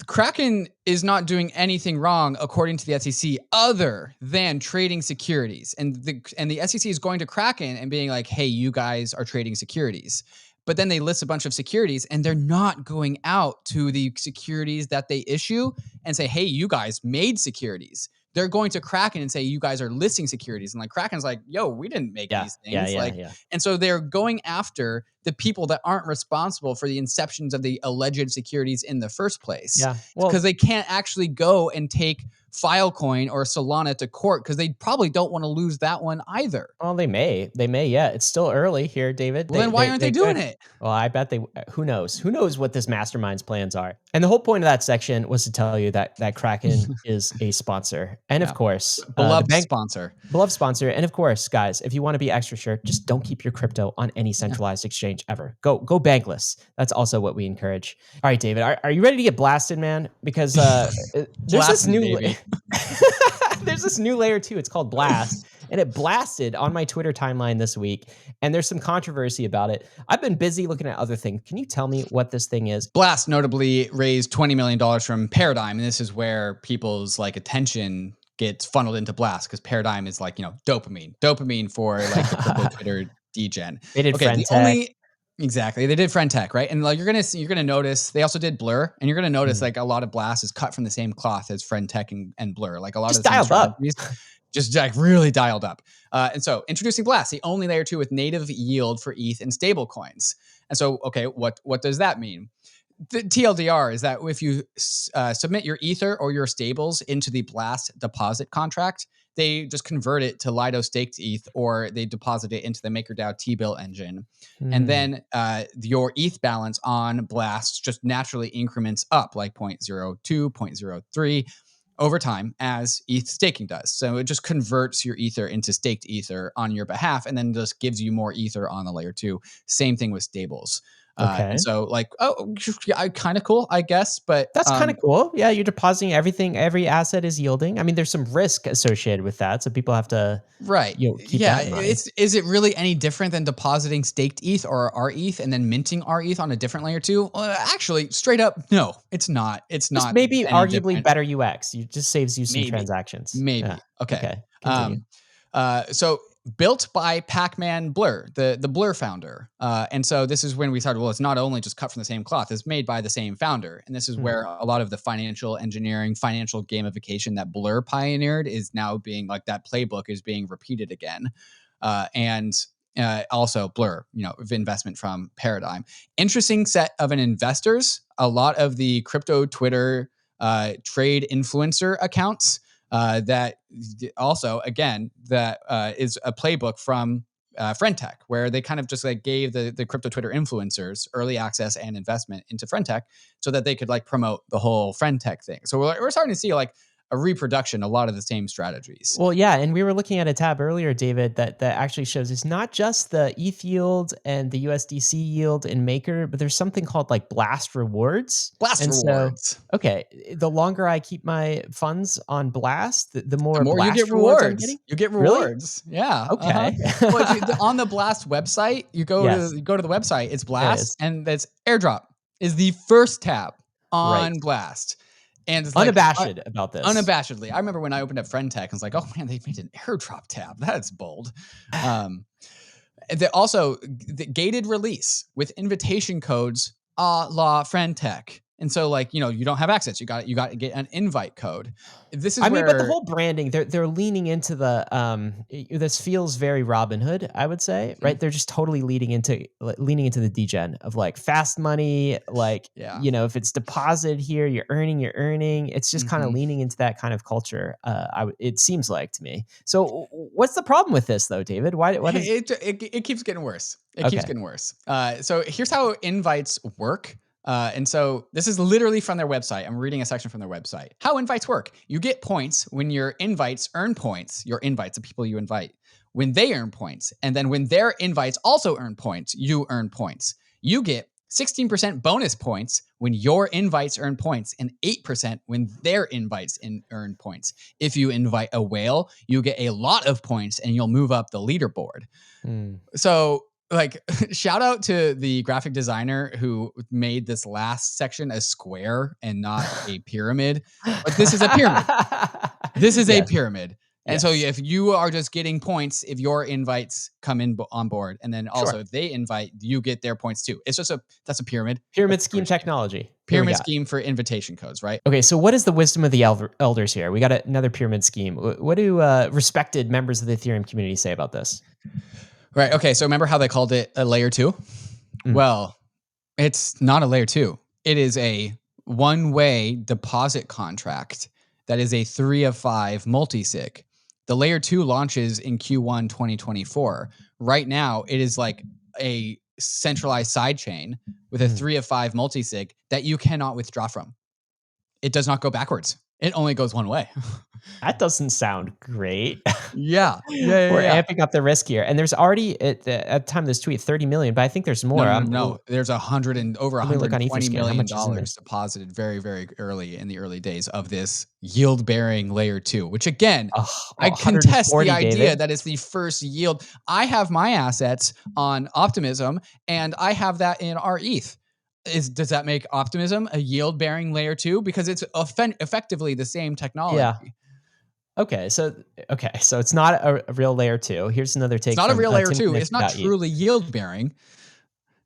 Kraken is not doing anything wrong according to the SEC other than trading securities. And the SEC is going to Kraken and being like, hey, you guys are trading securities. But then they list a bunch of securities and they're not going out to the securities that they issue and say, hey, you guys made securities. they're going to Kraken and say, you guys are listing securities. And like Kraken's like, yo, we didn't make these things. And so they're going after the people that aren't responsible for the inceptions of the alleged securities in the first place. Yeah. Well, because they can't actually go and take Filecoin or Solana to court because they probably don't want to lose that one either. Well, they may. Yeah. It's still early here, David. Well, then why aren't they doing it? Well, I bet they. Who knows? Who knows what this mastermind's plans are? And the whole point of that section was to tell you that Kraken is a sponsor, and of course, beloved sponsor. And of course, guys, if you want to be extra sure, just don't keep your crypto on any centralized exchange ever. Go bankless. That's also what we encourage. All right, David, are you ready to get blasted, man? Because there's this new there's this new layer 2. It's called Blast. And it blasted on my Twitter timeline this week. And there's some controversy about it. I've been busy looking at other things. Can you tell me what this thing is? Blast notably raised $20 million from Paradigm. And this is where people's like attention gets funneled into Blast, because Paradigm is like, dopamine for like the crypto Twitter degen. They did friend tech. Exactly. They did friend tech, right? And like you're gonna notice they also did Blur, and you're gonna notice like a lot of Blast is cut from the same cloth as friend tech and Blur. Like a lot just of the dialed up. Just like really dialed up. And so introducing Blast, the only layer 2 with native yield for ETH and stable coins. And so, okay, what does that mean? The TLDR is that if you submit your Ether or your stables into the Blast deposit contract, they just convert it to Lido staked ETH, or they deposit it into the MakerDAO T-bill engine. And then your ETH balance on Blast just naturally increments up like 0.02, 0.03 over time as ETH staking does. So it just converts your Ether into staked Ether on your behalf, and then just gives you more Ether on the layer 2. Same thing with stables. And so like, kind of cool, I guess, but that's kind of cool. Yeah, you're depositing everything. Every asset is yielding. I mean, there's some risk associated with that, so people have to keep that in mind. Is it really any different than depositing staked ETH or our ETH and then minting our ETH on a different layer 2? Actually, straight up, no, it's not. It's just not. Maybe arguably better UX. It just saves you some transactions. Maybe. Yeah. Okay. Continue. So built by Pac-Man Blur, the Blur founder. And so this is when we started, well, it's not only just cut from the same cloth, it's made by the same founder. And this is where a lot of the financial engineering, financial gamification that Blur pioneered is now being like, that playbook is being repeated again. And also Blur, investment from Paradigm. Interesting set of investors. A lot of the crypto Twitter trade influencer accounts that also, again, that is a playbook from friend tech, where they kind of just like gave the crypto Twitter influencers early access and investment into friend tech so that they could like promote the whole friend tech thing. So we're starting to see like a reproduction, a lot of the same strategies. Well, yeah, and we were looking at a tab earlier, David, that actually shows it's not just the ETH yield and the USDC yield in Maker, but there's something called like Blast Rewards. Rewards. Okay, the longer I keep my funds on Blast, the more Blast you get rewards. You get rewards. Really? Yeah. Okay. Well, on the Blast website, you go to the website. It's Blast, and that's airdrop is the first tab on Blast. And it's unabashed about this. Unabashedly. I remember when I opened up Friend Tech, I was like, oh man, they made an airdrop tab. That's bold. Also, the gated release with invitation codes a la Friend Tech. And so like, you don't have access. You got to get an invite code. This is but the whole branding, they're leaning into the this feels very Robinhood, I would say, right? They're just totally leaning into the degen of like fast money, like if it's deposited here, you're earning. It's just kind of leaning into that kind of culture. It seems like to me. So what's the problem with this though, David? Why it keeps getting worse. It keeps getting worse. So here's how invites work. And so this is literally from their website. I'm reading a section from their website. How invites work. You get points when your invites earn points. Your invites, the people you invite, when they earn points. And then when their invites also earn points, you earn points. You get 16% bonus points when your invites earn points, and 8% when their invites earn points. If you invite a whale, you get a lot of points and you'll move up the leaderboard. So like, shout out to the graphic designer who made this last section a square and not a pyramid. But this is a pyramid. This is a pyramid. And so Yes. if you are just getting points, if your invites come in on board, and then also Sure. if they invite, you get their points too. It's just that's a pyramid. Pyramid That's scheme technology. Here we pyramid got. scheme for invitation codes, right? Okay, so what is the wisdom of the elders here? We got another pyramid scheme. What do respected members of the Ethereum community say about this? Right. Okay. So remember how they called it a layer 2? Well, it's not a layer 2. It is a one-way deposit contract that is a 3 of 5 multi-sig. The layer 2 launches in Q1 2024. Right now, it is like a centralized sidechain with a 3 of 5 multi-sig that you cannot withdraw from. It does not go backwards. It only goes one way. That doesn't sound great. Yeah. We're amping up the risk here. And there's already, at the time of this tweet, 30 million, but I think there's more. No. There's over Let me look on $120 Etherscan. How million much is in this? deposited very, very early in the early days of this yield-bearing layer 2, which again, I contest the 140, idea David. that it's the first yield. I have my assets on Optimism, and I have that in our ETH. Does that make Optimism a yield-bearing layer 2? Because it's effectively the same technology. Yeah. Okay, so it's not a real layer 2. Here's another take. It's not a from, real layer Tim 2. Kniff It's not about ETH. truly yield-bearing.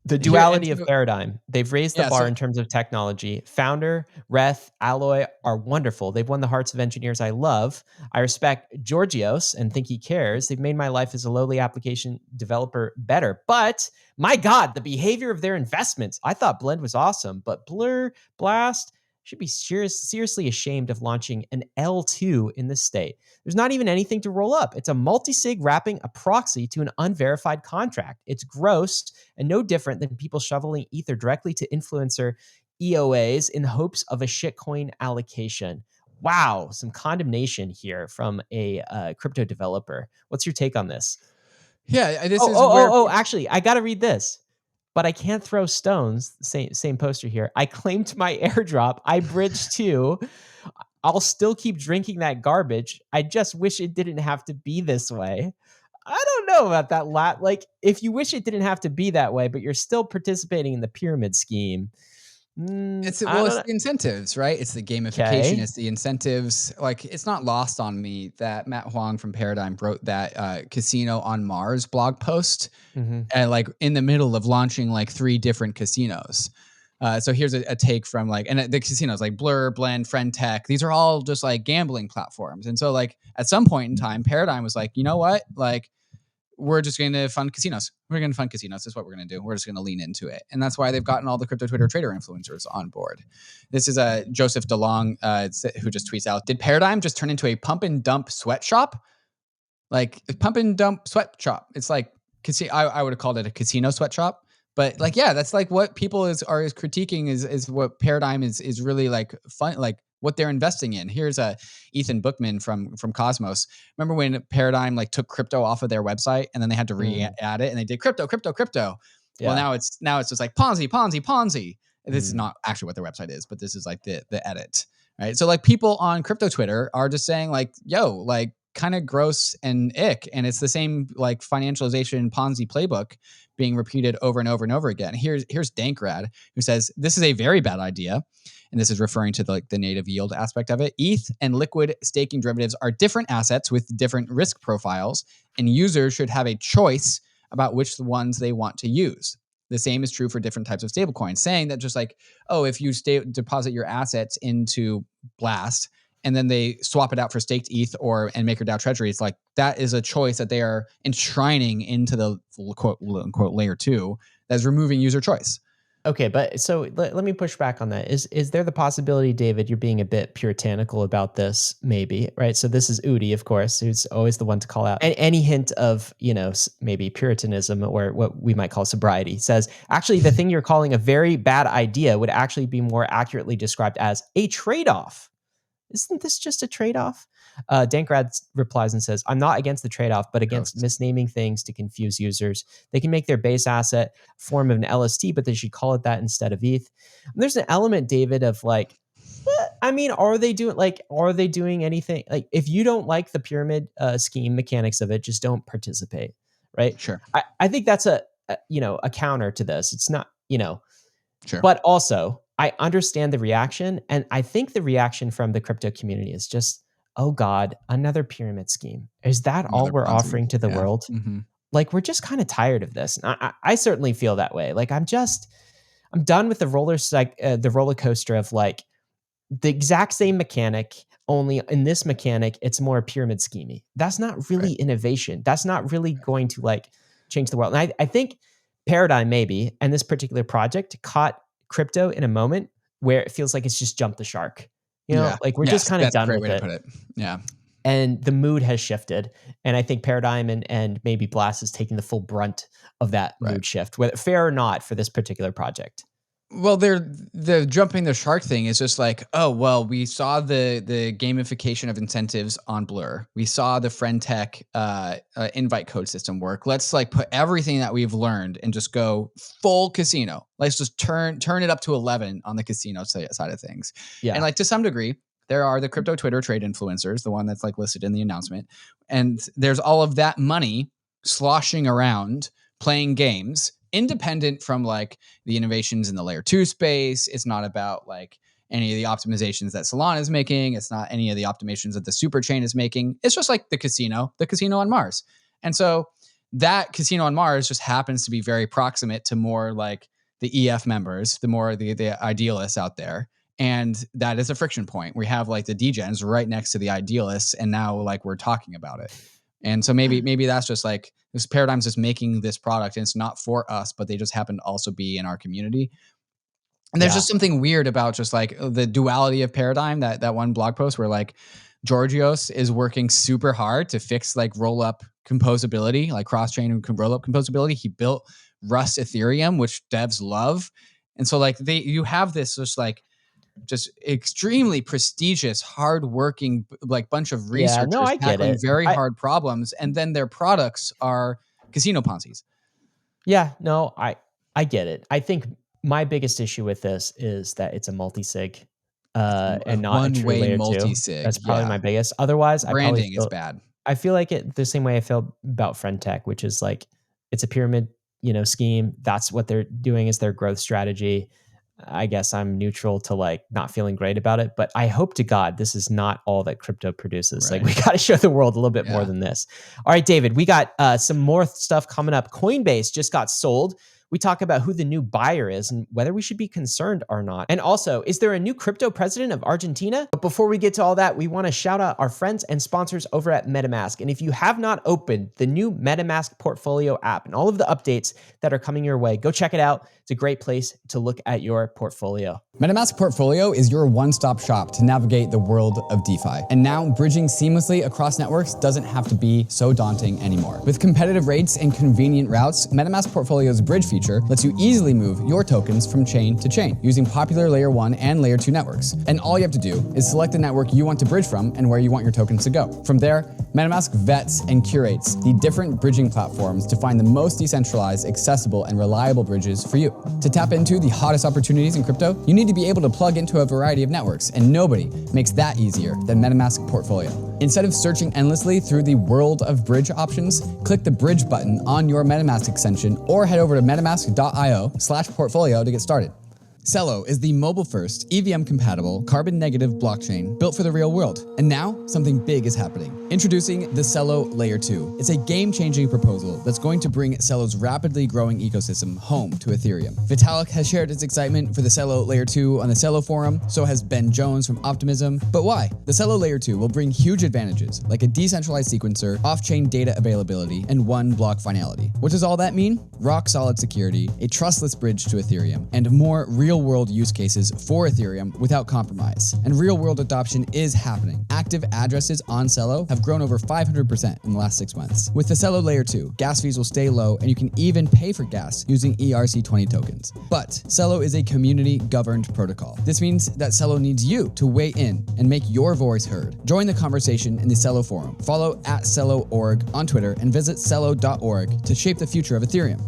The duality of paradigm. They've raised the Yeah, bar so- in terms of technology. Founder, Reth, Alloy are wonderful. They've won the hearts of engineers I love. I respect Georgios and think he cares. They've made my life as a lowly application developer better. But my God, the behavior of their investments. I thought Blend was awesome, but Blur, Blast should be seriously ashamed of launching an L2 in this state. There's not even anything to roll up. It's a multi-sig wrapping a proxy to an unverified contract. It's gross and no different than people shoveling Ether directly to influencer EOAs in hopes of a shitcoin allocation. Wow, some condemnation here from a crypto developer. What's your take on this? Yeah, this is where... Actually, I got to read this. But I can't throw stones. Same poster here. I claimed my airdrop. I bridged too. I'll still keep drinking that garbage. I just wish it didn't have to be this way. I don't know about that. Like, if you wish it didn't have to be that way, but you're still participating in the pyramid scheme. It's the incentives, right? It's the gamification. Okay. It's the incentives. Like, it's not lost on me that Matt Huang from Paradigm wrote that Casino on Mars blog post, like in the middle of launching like 3 different casinos. So here's a take from like, and the casinos like Blur, Blend, Friendtech. These are all just like gambling platforms. And so like at some point in time, Paradigm was like, you know what, like, we're just going to fund casinos. We're going to fund casinos. That's what we're going to do. We're just going to lean into it. And that's why they've gotten all the crypto Twitter trader influencers on board. This is Joseph DeLong who just tweets out, did Paradigm just turn into a pump and dump sweatshop? Like pump and dump sweatshop. It's like, I would have called it a casino sweatshop. But like, yeah, that's like what people are critiquing is what Paradigm is really like fun, like what they're investing in. Here's Ethan Bookman from Cosmos. Remember when Paradigm like took crypto off of their website and then they had to re-add it and they did crypto. Yeah. Well, now it's just like Ponzi. This is not actually what their website is, but this is like the edit, right? So like people on crypto Twitter are just saying like, yo, like kind of gross and ick. And it's the same like financialization Ponzi playbook being repeated over and over and over again. Here's Dankrad, who says, this is a very bad idea. And this is referring to the native yield aspect of it. ETH and liquid staking derivatives are different assets with different risk profiles, and users should have a choice about which ones they want to use. The same is true for different types of stablecoins, saying that just like, oh, if you deposit your assets into Blast and then they swap it out for staked ETH and MakerDAO Treasury, it's like that is a choice that they are enshrining into the quote unquote layer 2 that's removing user choice. Okay, but so let me push back on that. Is there the possibility, David, you're being a bit puritanical about this, maybe, right? So this is Udi, of course, who's always the one to call out any hint of, maybe puritanism or what we might call sobriety. Says, actually, the thing you're calling a very bad idea would actually be more accurately described as a trade-off. Isn't this just a trade-off? Dankrad replies and says, I'm not against the trade-off, but against misnaming things to confuse users. They can make their base asset form of an LST, but they should call it that instead of ETH. And there's an element, David, of like, are they doing anything? Like, if you don't like the pyramid scheme mechanics of it, just don't participate, right? Sure. I think that's a counter to this. It's not, Sure. But also, I understand the reaction, and I think the reaction from the crypto community is just oh God, another pyramid scheme. Is that all Another we're Ponzi. offering to the Yeah. world? Mhm. Like, we're just kind of tired of this. And I certainly feel that way. Like, I'm done with the roller coaster of like the exact same mechanic, only in this mechanic, it's more pyramid schemey. That's not really innovation. That's not really going to like change the world. And I think Paradigm maybe, and this particular project caught crypto in a moment where it feels like it's just jumped the shark. You know, Yeah. like we're Yes, just kind of that's a done great with way it. to put it. Yeah. And the mood has shifted. And I think Paradigm and maybe Blast is taking the full brunt of that Right. mood shift, whether fair or not for this particular project. Well, the jumping the shark thing is just like, oh, well, we saw the gamification of incentives on Blur. We saw the friend tech invite code system work. Let's like put everything that we've learned and just go full casino. Let's just turn it up to 11 on the casino side of things. Yeah. And like to some degree, there are the crypto Twitter trade influencers, the one that's like listed in the announcement. And there's all of that money sloshing around playing games independent from like the innovations in the layer 2 space. It's not about like any of the optimizations that Solana is making. It's not any of the optimizations that the super chain is making. It's just like the casino on Mars. And so that casino on Mars just happens to be very proximate to more like the EF members, the more the idealists out there. And that is a friction point. We have like the degens right next to the idealists, and now like we're talking about it. And so maybe that's just like this Paradigm's just making this product, and it's not for us, but they just happen to also be in our community. And there's just something weird about just like the duality of Paradigm, that one blog post where like Georgios is working super hard to fix like rollup composability, like cross-chain and rollup composability. He built Rust Ethereum, which devs love. And so like you have this just extremely prestigious, hardworking, like bunch of researchers I get tackling it. very hard problems, and then their products are casino Ponzi's. Yeah, no, I get it. I think my biggest issue with this is that it's a multi-sig and not a true one-way layer 2. multi-sig. That's probably my biggest. Otherwise, Branding is bad. I feel like it the same way I feel about Friend Tech, which is like it's a pyramid, scheme. That's what they're doing is their growth strategy. I guess I'm neutral to like not feeling great about it, but I hope to God this is not all that crypto produces. Right. Like we got to show the world a little bit more than this. All right, David, we got some more stuff coming up. Coinbase just got sold. We talk about who the new buyer is and whether we should be concerned or not. And also, is there a new crypto president of Argentina? But before we get to all that, we want to shout out our friends and sponsors over at MetaMask. And if you have not opened the new MetaMask portfolio app and all of the updates that are coming your way, go check it out. It's a great place to look at your portfolio. MetaMask Portfolio is your one-stop shop to navigate the world of DeFi. And now bridging seamlessly across networks doesn't have to be so daunting anymore. With competitive rates and convenient routes, MetaMask Portfolio's bridge feature lets you easily move your tokens from chain to chain using popular layer 1 and layer 2 networks. And all you have to do is select the network you want to bridge from and where you want your tokens to go. From there, MetaMask vets and curates the different bridging platforms to find the most decentralized, accessible, and reliable bridges for you. To tap into the hottest opportunities in crypto, you need to be able to plug into a variety of networks, and nobody makes that easier than MetaMask Portfolio. Instead of searching endlessly through the world of bridge options, click the bridge button on your MetaMask extension or head over to metamask.io/portfolio to get started. CELO is the mobile-first, EVM-compatible, carbon-negative blockchain built for the real world. And now, something big is happening. Introducing the CELO Layer 2. It's a game-changing proposal that's going to bring CELO's rapidly growing ecosystem home to Ethereum. Vitalik has shared his excitement for the CELO Layer 2 on the CELO forum, so has Ben Jones from Optimism. But why? The CELO Layer 2 will bring huge advantages, like a decentralized sequencer, off-chain data availability, and one-block finality. What does all that mean? Rock-solid security, a trustless bridge to Ethereum, and more real-world use cases for Ethereum without compromise. And real-world adoption is happening. Active addresses on CELO have grown over 500% in the last 6 months. With the CELO Layer 2, gas fees will stay low, and you can even pay for gas using ERC20 tokens. But CELO is a community-governed protocol. This means that CELO needs you to weigh in and make your voice heard. Join the conversation in the CELO forum. Follow @CELO.org on Twitter and visit CELO.org to shape the future of Ethereum.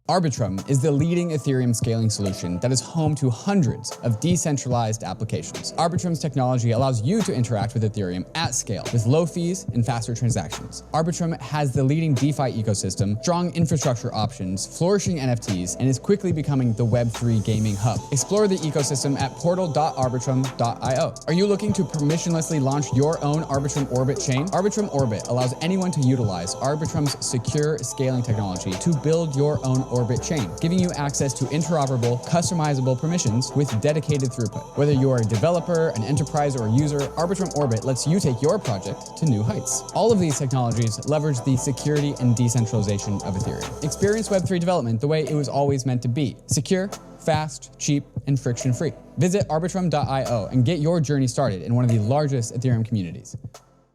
ARBITRUM is the leading Ethereum scaling solution that is home to hundreds of decentralized applications. ARBITRUM's technology allows you to interact with Ethereum at scale with low fees and faster transactions. ARBITRUM has the leading DeFi ecosystem, strong infrastructure options, flourishing NFTs, and is quickly becoming the Web3 gaming hub. Explore the ecosystem at portal.arbitrum.io. Are you looking to permissionlessly launch your own Arbitrum Orbit chain? Arbitrum Orbit allows anyone to utilize Arbitrum's secure scaling technology to build your own Orbit chain, giving you access to interoperable, customizable permissions with dedicated throughput. Whether you're a developer, an enterprise, or a user, Arbitrum Orbit lets you take your project to new heights. All of these technologies leverage the security and decentralization of Ethereum. Experience Web3 development the way it was always meant to be: secure, fast, cheap, and friction-free. Visit arbitrum.io and get your journey started in one of the largest Ethereum communities.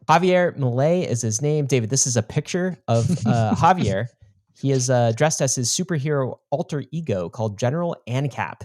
Javier Milei is his name. David, this is a picture of Javier. He is dressed as his superhero alter ego called General ANCAP.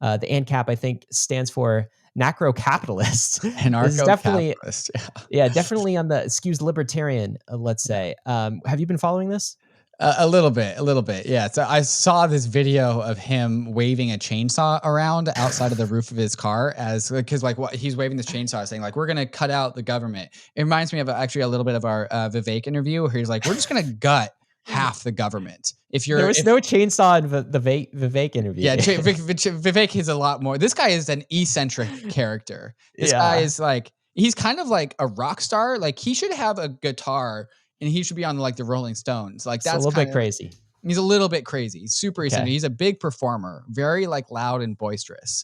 The ANCAP, I think, stands for Anarcho-Capitalist. Anarcho-capitalist, yeah, definitely on the skews libertarian, let's say. Have you been following this? A little bit. Yeah. So I saw this video of him waving a chainsaw around outside of the roof of his car because he's waving this chainsaw saying like, we're going to cut out the government. It reminds me of actually a little bit of our Vivek interview where he's like, we're just going to gut half the government. There was no chainsaw in the Vivek interview. Yeah, Vivek is a lot more. This guy is an eccentric character. This guy is like, he's kind of like a rock star. Like he should have a guitar and he should be on like the Rolling Stones. Like that's a little bit crazy. He's a little bit crazy. He's super eccentric. He's a big performer, very like loud and boisterous.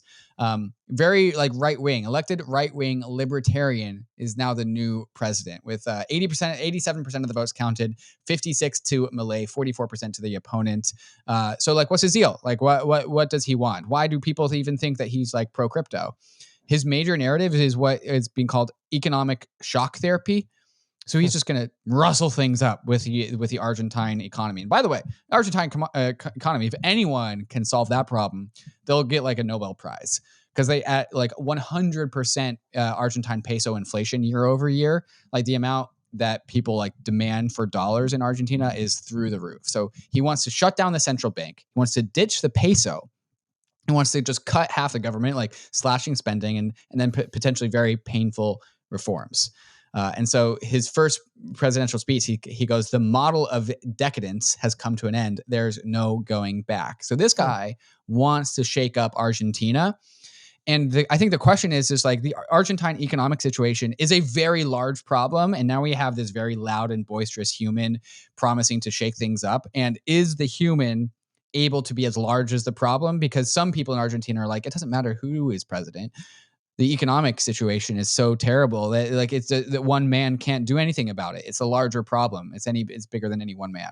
Very like right-wing, elected right-wing libertarian is now the new president with 87% of the votes counted, 56 to Milei, 44% to the opponent. So like, what's his deal? Like what does he want? Why do people even think that he's like pro crypto? His major narrative is what is being called economic shock therapy. So he's just going to rustle things up with the Argentine economy. And by the way, Argentine economy, if anyone can solve that problem, they'll get like a Nobel Prize because they at like 100% Argentine peso inflation year over year. Like the amount that people like demand for dollars in Argentina is through the roof. So he wants to shut down the central bank. He wants to ditch the peso. He wants to just cut half the government, like slashing spending and then potentially very painful reforms. And so his first presidential speech, he goes, the model of decadence has come to an end. There's no going back. So this guy wants to shake up Argentina. And I think the question is like the Argentine economic situation is a very large problem. And now we have this very loud and boisterous human promising to shake things up. And is the human able to be as large as the problem? Because some people in Argentina are like, it doesn't matter who is president. The economic situation is so terrible that like it's that one man can't do anything about it. It's a larger problem. It's bigger than any one man.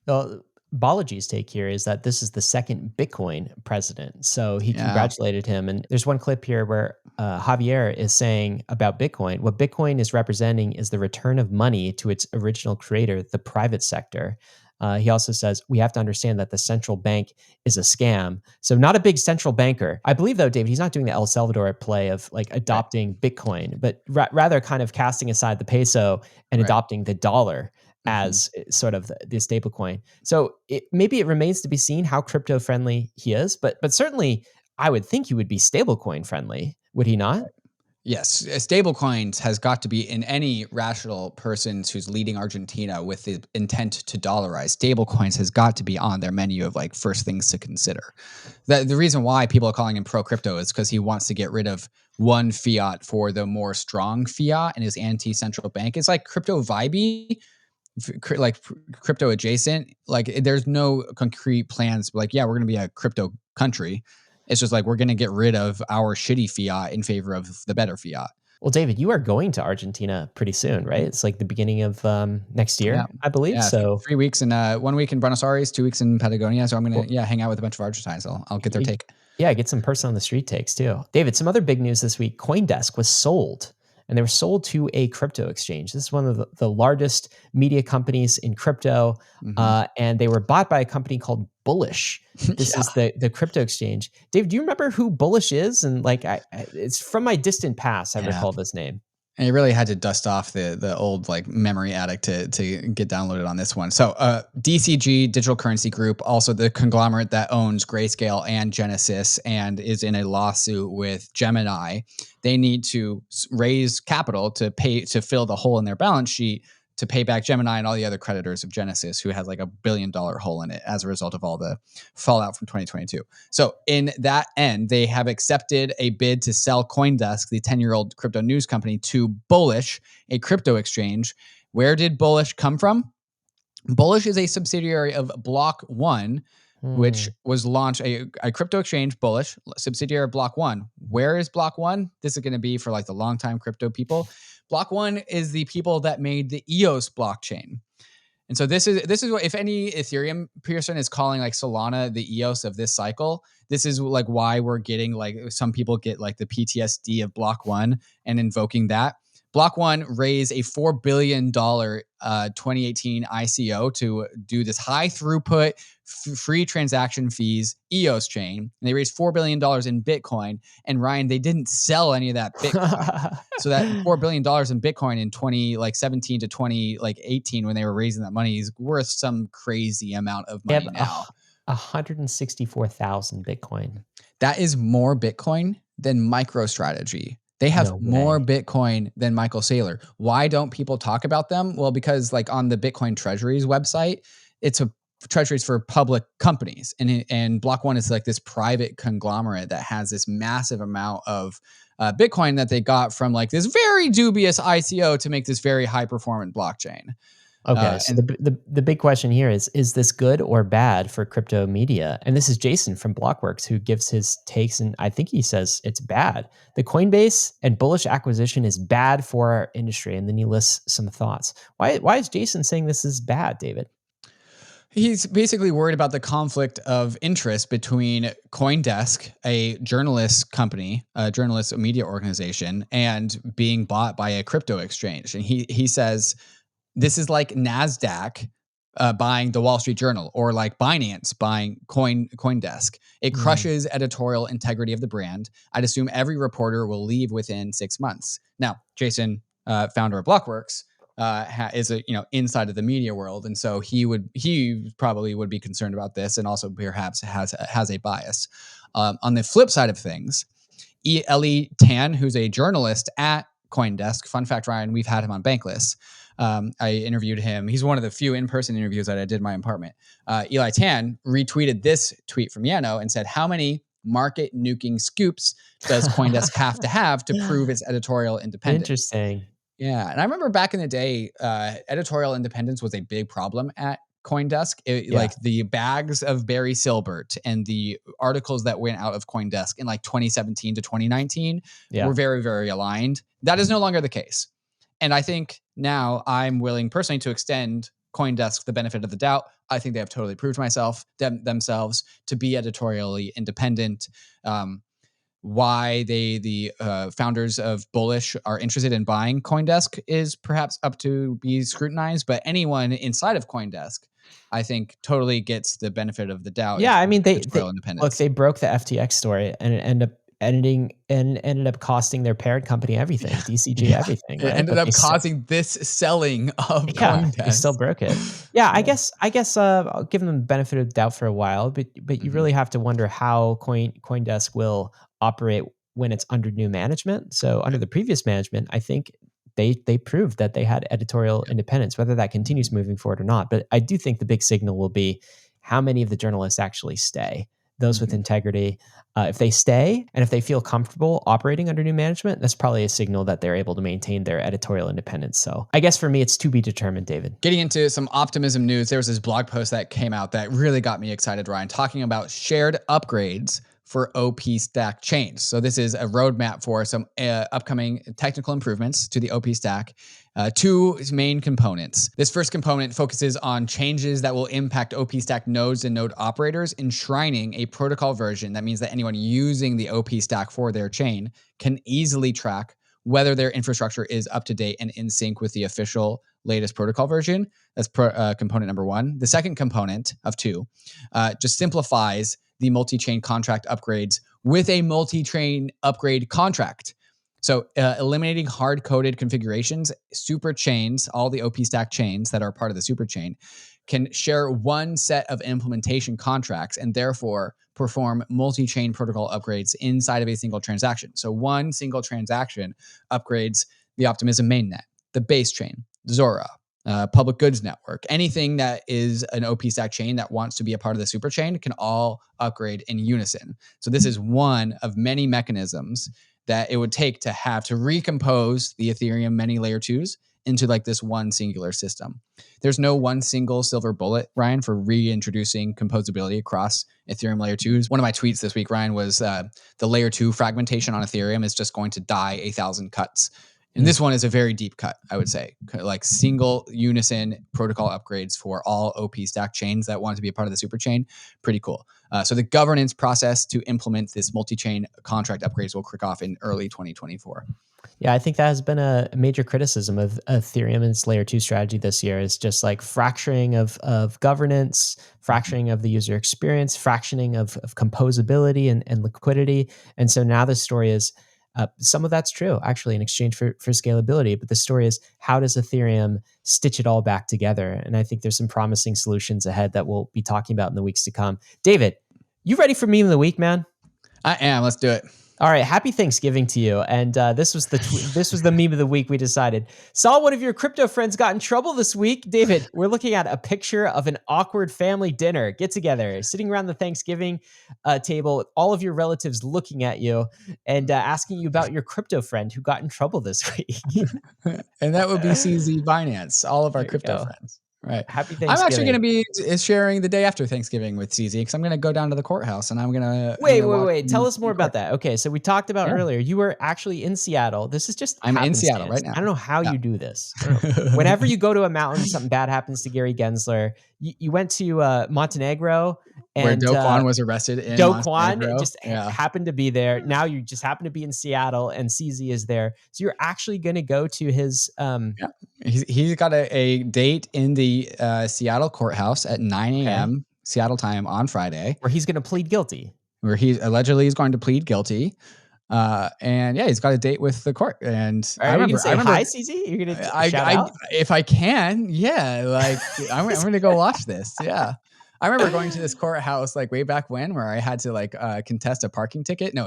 Well, Balaji's take here is that this is the second Bitcoin president. So he congratulated him. And there's one clip here where Javier is saying about Bitcoin, what Bitcoin is representing is the return of money to its original creator, the private sector. He also says, we have to understand that the central bank is a scam. So not a big central banker. I believe, though, David, he's not doing the El Salvador play of like adopting Bitcoin, but rather kind of casting aside the peso and adopting the dollar as sort of the stablecoin. So maybe it remains to be seen how crypto friendly he is, but certainly I would think he would be stablecoin friendly, would he not? Yes, stablecoins has got to be in any rational person who's leading Argentina with the intent to dollarize. Stablecoins has got to be on their menu of like first things to consider. The reason why people are calling him pro crypto is because he wants to get rid of one fiat for the more strong fiat and his anti-central bank. It's like crypto vibey, like crypto adjacent. Like there's no concrete plans. Like, yeah, we're going to be a crypto country. It's just like we're going to get rid of our shitty fiat in favor of the better fiat. Well, David, you are going to Argentina pretty soon, right? It's like the beginning of next year, I believe. Yeah, so 3 weeks and 1 week in Buenos Aires, 2 weeks in Patagonia. So I'm going to hang out with a bunch of Argentines. I'll get their take. Yeah, get some person on the street takes too. David, some other big news this week. Coindesk was sold. And they were sold to a crypto exchange. This is one of the largest media companies in crypto. And they were bought by a company called Bullish. This is the crypto exchange. Dave, do you remember who Bullish is? And like, it's from my distant past, I recall this name. And you really had to dust off the old like memory addict to get downloaded on this one. So DCG, Digital Currency Group, also the conglomerate that owns Grayscale and Genesis and is in a lawsuit with Gemini. They need to raise capital to fill the hole in their balance sheet to pay back Gemini and all the other creditors of Genesis, who has like $1 billion hole in it as a result of all the fallout from 2022. So in that end, they have accepted a bid to sell Coindesk, the 10-year-old crypto news company, to Bullish, a crypto exchange. Where did Bullish come from? Bullish is a subsidiary of Block One, which was launched a crypto exchange, Bullish, subsidiary of Block One. Where is Block One? This is going to be for like the longtime crypto people. Block One is the people that made the EOS blockchain. And so this is what, if any Ethereum person is calling like Solana the EOS of this cycle, this is like why we're getting like some people get like the PTSD of Block One and invoking that. Block One raised a $4 billion 2018 ICO to do this high throughput, free transaction fees EOS chain. And they raised $4 billion in Bitcoin. And Ryan, they didn't sell any of that Bitcoin. So that $4 billion in Bitcoin in 2017 to 2018, when they were raising that money, is worth some crazy amount of money now. 164,000 Bitcoin. That is more Bitcoin than MicroStrategy. They have more Bitcoin than Michael Saylor. Why don't people talk about them? Well, because like on the Bitcoin Treasuries website, it's a treasuries for public companies. And Block One is like this private conglomerate that has this massive amount of Bitcoin that they got from like this very dubious ICO to make this very high performant blockchain. Okay, so the big question here is this good or bad for crypto media? And this is Jason from Blockworks who gives his takes, and I think he says it's bad. The Coinbase and Bullish acquisition is bad for our industry, and then he lists some thoughts. Why is Jason saying this is bad, David? He's basically worried about the conflict of interest between Coindesk, a journalist company, a journalist media organization, and being bought by a crypto exchange. And he says this is like NASDAQ buying the Wall Street Journal, or like Binance buying Coindesk. It crushes editorial integrity of the brand. I'd assume every reporter will leave within 6 months. Now, Jason, founder of Blockworks, is a inside of the media world, and so he probably would be concerned about this, and also perhaps has a bias. On the flip side of things, Ellie Tan, who's a journalist at Coindesk. Fun fact, Ryan, we've had him on Bankless. I interviewed him. He's one of the few in-person interviews that I did in my apartment. Eli Tan retweeted this tweet from Yano and said, "How many market nuking scoops does Coindesk have to prove its editorial independence?" Interesting. Yeah. And I remember back in the day, editorial independence was a big problem at Coindesk. Like the bags of Barry Silbert and the articles that went out of Coindesk in like 2017 to 2019 were very, very aligned. That is no longer the case. And I think now I'm willing personally to extend Coindesk the benefit of the doubt. I think they have totally proved themselves to be editorially independent. Why the founders of Bullish are interested in buying Coindesk is perhaps up to be scrutinized, but anyone inside of Coindesk, I think, totally gets the benefit of the doubt. Yeah, I mean, they look, they broke the FTX story and it ended up costing their parent company everything, DCG everything. Right? It ended up causing this selling of Coindesk. They still broke it. Yeah, I guess I'll give them the benefit of the doubt for a while, but you really have to wonder how Coindesk will operate when it's under new management. So under the previous management, I think they proved that they had editorial independence, whether that continues moving forward or not. But I do think the big signal will be how many of the journalists actually stay. Those with integrity, if they stay and if they feel comfortable operating under new management, that's probably a signal that they're able to maintain their editorial independence. So I guess for me, it's to be determined, David. Getting into some optimism news, there was this blog post that came out that really got me excited, Ryan, talking about shared upgrades for OP stack chains. So this is a roadmap for some upcoming technical improvements to the OP stack. Two main components. This first component focuses on changes that will impact OP stack nodes and node operators, enshrining a protocol version. That means that anyone using the OP stack for their chain can easily track whether their infrastructure is up to date and in sync with the official latest protocol version. That's component number one. The second component of two just simplifies the multi-chain contract upgrades with a multi-chain upgrade contract. So eliminating hard-coded configurations, super chains, all the OP stack chains that are part of the super chain can share one set of implementation contracts and therefore perform multi-chain protocol upgrades inside of a single transaction. So one single transaction upgrades the Optimism mainnet, the base chain, Zora, public goods network, anything that is an OP stack chain that wants to be a part of the super chain can all upgrade in unison. So this is one of many mechanisms that it would take to have to recompose the Ethereum many layer twos into like this one singular system. There's no one single silver bullet, Ryan, for reintroducing composability across Ethereum layer twos. One of my tweets this week, Ryan, was the layer two fragmentation on Ethereum is just going to die 1,000 cuts. And this one is a very deep cut, I would say, like single unison protocol upgrades for all OP stack chains that want to be a part of the super chain. Pretty cool. So the governance process to implement this multi-chain contract upgrades will kick off in early 2024. Yeah, I think that has been a major criticism of Ethereum and its layer two strategy this year is just like fracturing of governance, fracturing of the user experience, fractioning of composability and liquidity. And so now the story is, some of that's true, actually, in exchange for scalability. But the story is, how does Ethereum stitch it all back together? And I think there's some promising solutions ahead that we'll be talking about in the weeks to come. David, you ready for meme of the week, man? I am. Let's do it. All right, happy Thanksgiving to you. And this was the meme of the week we decided. Saw one of your crypto friends got in trouble this week. David, we're looking at a picture of an awkward family dinner, get together, sitting around the Thanksgiving table with all of your relatives looking at you and asking you about your crypto friend who got in trouble this week. And that would be CZ Binance, all of our crypto friends. Right. Happy Thanksgiving. I'm actually going to be sharing the day after Thanksgiving with CZ because I'm going to go down to the courthouse and I'm going to wait. Tell us more about that. Okay, so we talked about earlier. You were actually in Seattle. This is just I'm in Seattle right now. I don't know how you do this. Whenever you go to a mountain, something bad happens to Gary Gensler. You went to Montenegro. And, where Do Kwon was arrested in Kwon just happened to be there. Now you just happen to be in Seattle and CZ is there. So you're actually going to go to his... He's got a date in the Seattle courthouse at 9 a.m. Seattle time on Friday. Where he's going to plead guilty. Where he allegedly is going to plead guilty. And yeah, he's got a date with the court. And I remember, hi, CZ? You're going to shout out? If I can, yeah. Like, I'm going to go watch this. Yeah. I remember going to this courthouse like way back when where I had to like contest a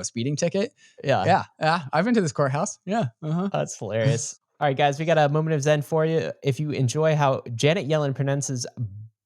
speeding ticket. Yeah. I've been to this courthouse. Yeah. That's hilarious. All right, guys, we got a moment of Zen for you. If you enjoy how Janet Yellen pronounces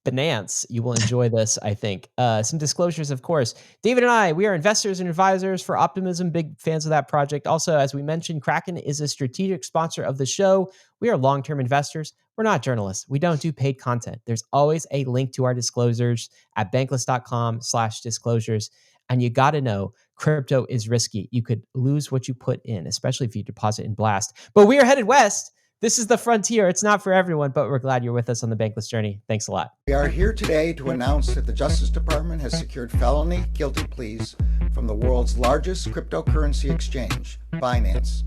Binance, you will enjoy this, I think. Some disclosures, of course. David and I, we are investors and advisors for Optimism, big fans of that project. Also, as we mentioned, Kraken is a strategic sponsor of the show. We are long-term investors. We're not journalists. We don't do paid content. There's always a link to our disclosures at bankless.com/disclosures. And you got to know, crypto is risky. You could lose what you put in, especially if you deposit in Blast. But we are headed west. This is the frontier. It's not for everyone, but we're glad you're with us on the Bankless journey. Thanks a lot. We are here today to announce that the Justice Department has secured felony guilty pleas from the world's largest cryptocurrency exchange, Binance.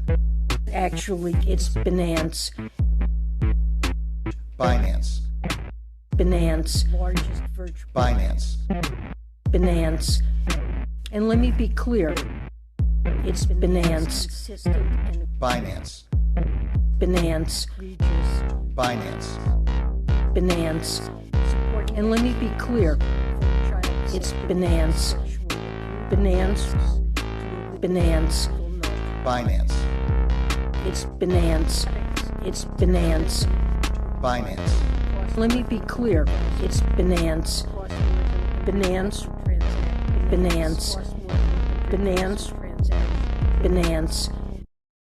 Actually, it's Binance. Binance. Binance. Largest virtual. Binance. Binance. And let me be clear. It's Binance. Binance. Binance. Binance. Binance. And let me be clear. It's Binance. Binance. Binance. Binance. It's Binance. It's Binance. Binance. Let me be clear. It's Binance. Binance. Binance. Binance. Binance.